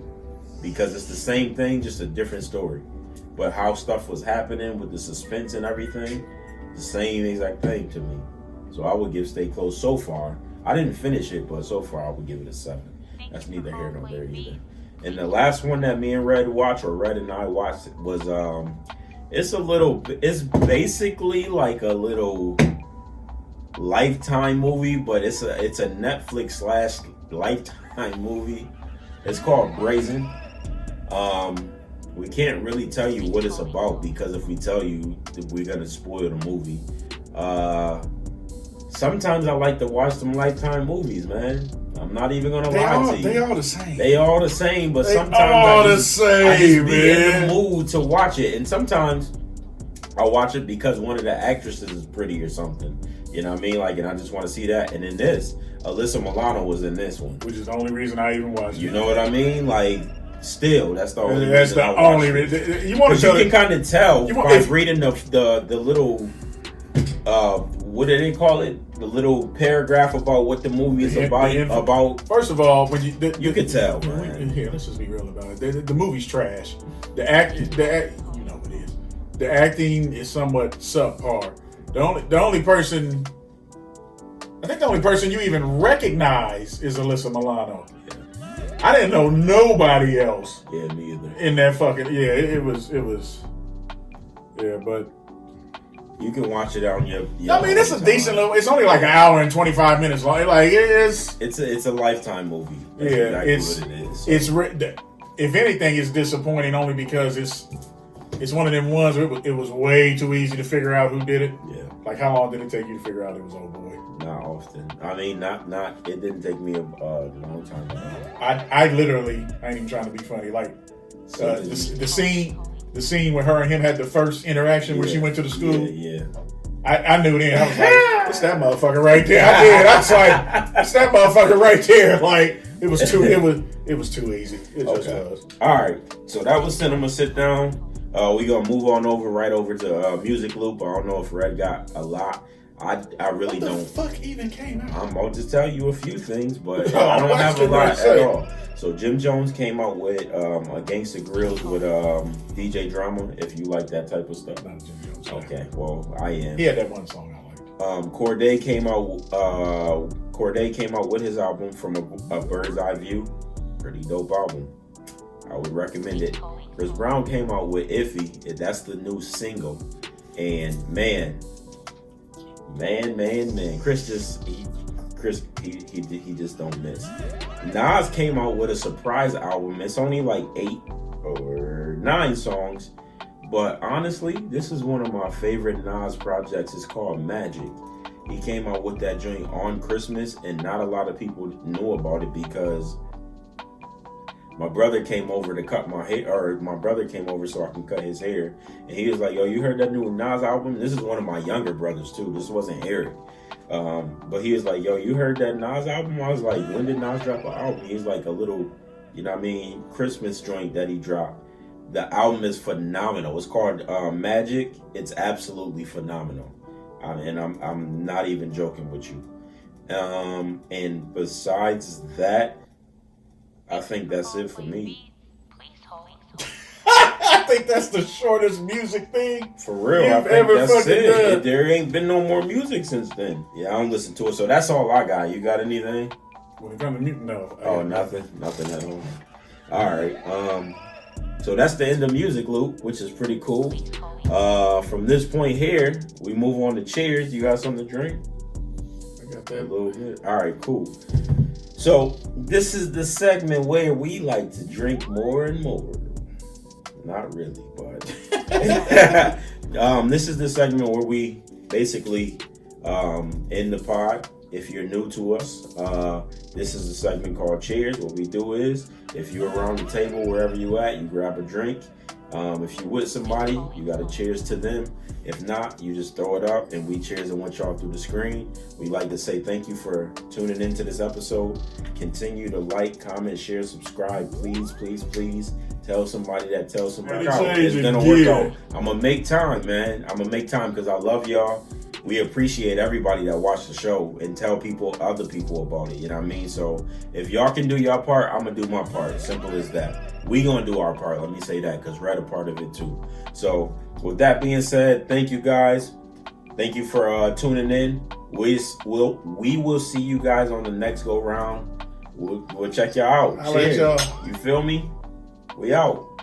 because it's the same thing, just a different story. But how stuff was happening with the suspense and everything, the same exact thing to me. So I would give Stay Close so far. I didn't finish it, but so far I would give it a 7. That's neither here nor there either. And the last one that me and Red and I watched was it's basically like a little Lifetime movie, but it's a Netflix / Lifetime movie. It's called Brazen. We can't really tell you what it's about, because if we tell you, we're gonna spoil the movie. Sometimes I like to watch some Lifetime movies, man. I'm not even gonna lie to you. They all the same. They all the same, but sometimes I just be in the mood to watch it. And sometimes I watch it because one of the actresses is pretty or something. You know what I mean? Like, and I just want to see that. And in this, Alyssa Milano was in this one. Which is the only reason I even watched it. You know what I mean? Like, still, that's the only That's reason the only reason. You want to can kind of tell by reading the little, what do they call it? The little paragraph about what the movie is about. First of all, when you can tell, man. Here, let's just be real about it. The movie's trash. The act, you know what it is. The acting is somewhat subpar. The only person you even recognize is Alyssa Milano. I didn't know nobody else. Yeah, me either. In that fucking it was. Yeah, but you can watch it on your I mean, it's a decent little. It's only like an hour and 25 minutes long. Like it's a Lifetime movie. That's yeah, exactly what it is. So. It's if anything, it's disappointing only because it's one of them ones where it was way too easy to figure out who did it. Yeah. Like, how long did it take you to figure out it was old boy? Not often. I mean, not. It didn't take me a long time. I literally, I ain't even trying to be funny. Like the scene where her and him had the first interaction where she went to the school. Yeah. I knew then. I was like, it's that motherfucker right there. I did. I was like, it's that motherfucker right there. Like, it was too. It was too easy. It just was. All right. So that was Cinema Sit Down. We gonna move on right over to Music Loop. I don't know if Red got a lot. I really don't. What the fuck even came out? I'm about to tell you a few things, but I don't have a lot at all. So Jim Jones came out with Gangsta Grills with DJ Drama. If you like that type of stuff. Not Jim Jones. Okay, well I am. He had that one song I liked. Corday came out with his album From a Bird's Eye View. Pretty dope album. I would recommend it. Chris Brown came out with Iffy. That's the new single. And man, Chris just don't miss. Nas came out with a surprise album. It's only like 8 or 9 songs, but honestly, this is one of my favorite Nas projects. It's called Magic. He came out with that joint on Christmas, and not a lot of people knew about it because my brother came over to cut my hair, or my brother came over so I can cut his hair. And he was like, yo, you heard that new Nas album? This is one of my younger brothers too. This wasn't Eric. But he was like, yo, you heard that Nas album? I was like, when did Nas drop an album? He's like a little, you know what I mean, Christmas joint that he dropped. The album is phenomenal. It's called Magic. It's absolutely phenomenal. And I'm not even joking with you. And besides that, I think that's it for me. I think that's the shortest music thing for real. I think that's it. There ain't been no more music since then. Yeah, I don't listen to it. So that's all I got. You got anything? When it comes to music, no. Oh, nothing at all. All right. So that's the end of Music Loop, which is pretty cool. From this point here, we move on to Cheers. You got something to drink? I got that a little bit. All right, cool. So this is the segment where we like to drink more and more. Not really, but this is the segment where we basically end the pod. If you're new to us, this is a segment called Cheers. What we do is, if you're around the table, wherever you at, you grab a drink. If you with somebody, you got to cheers to them. If not, you just throw it up and we cheers and want y'all through the screen. We like to say thank you for tuning into this episode. Continue to like, comment, share, subscribe. Please, please, please. Tell somebody that tells somebody. It's gonna work out. I'm gonna make time, man. I'm gonna make time because I love y'all. We appreciate everybody that watched the show and tell other people about it. You know what I mean? So if y'all can do your part, I'm gonna do my part. Simple as that. We gonna do our part. Let me say that because Red a part of it too. So with that being said, thank you guys. Thank you for tuning in. We will see you guys on the next go round. We'll check y'all out. Cheers. You feel me? We out.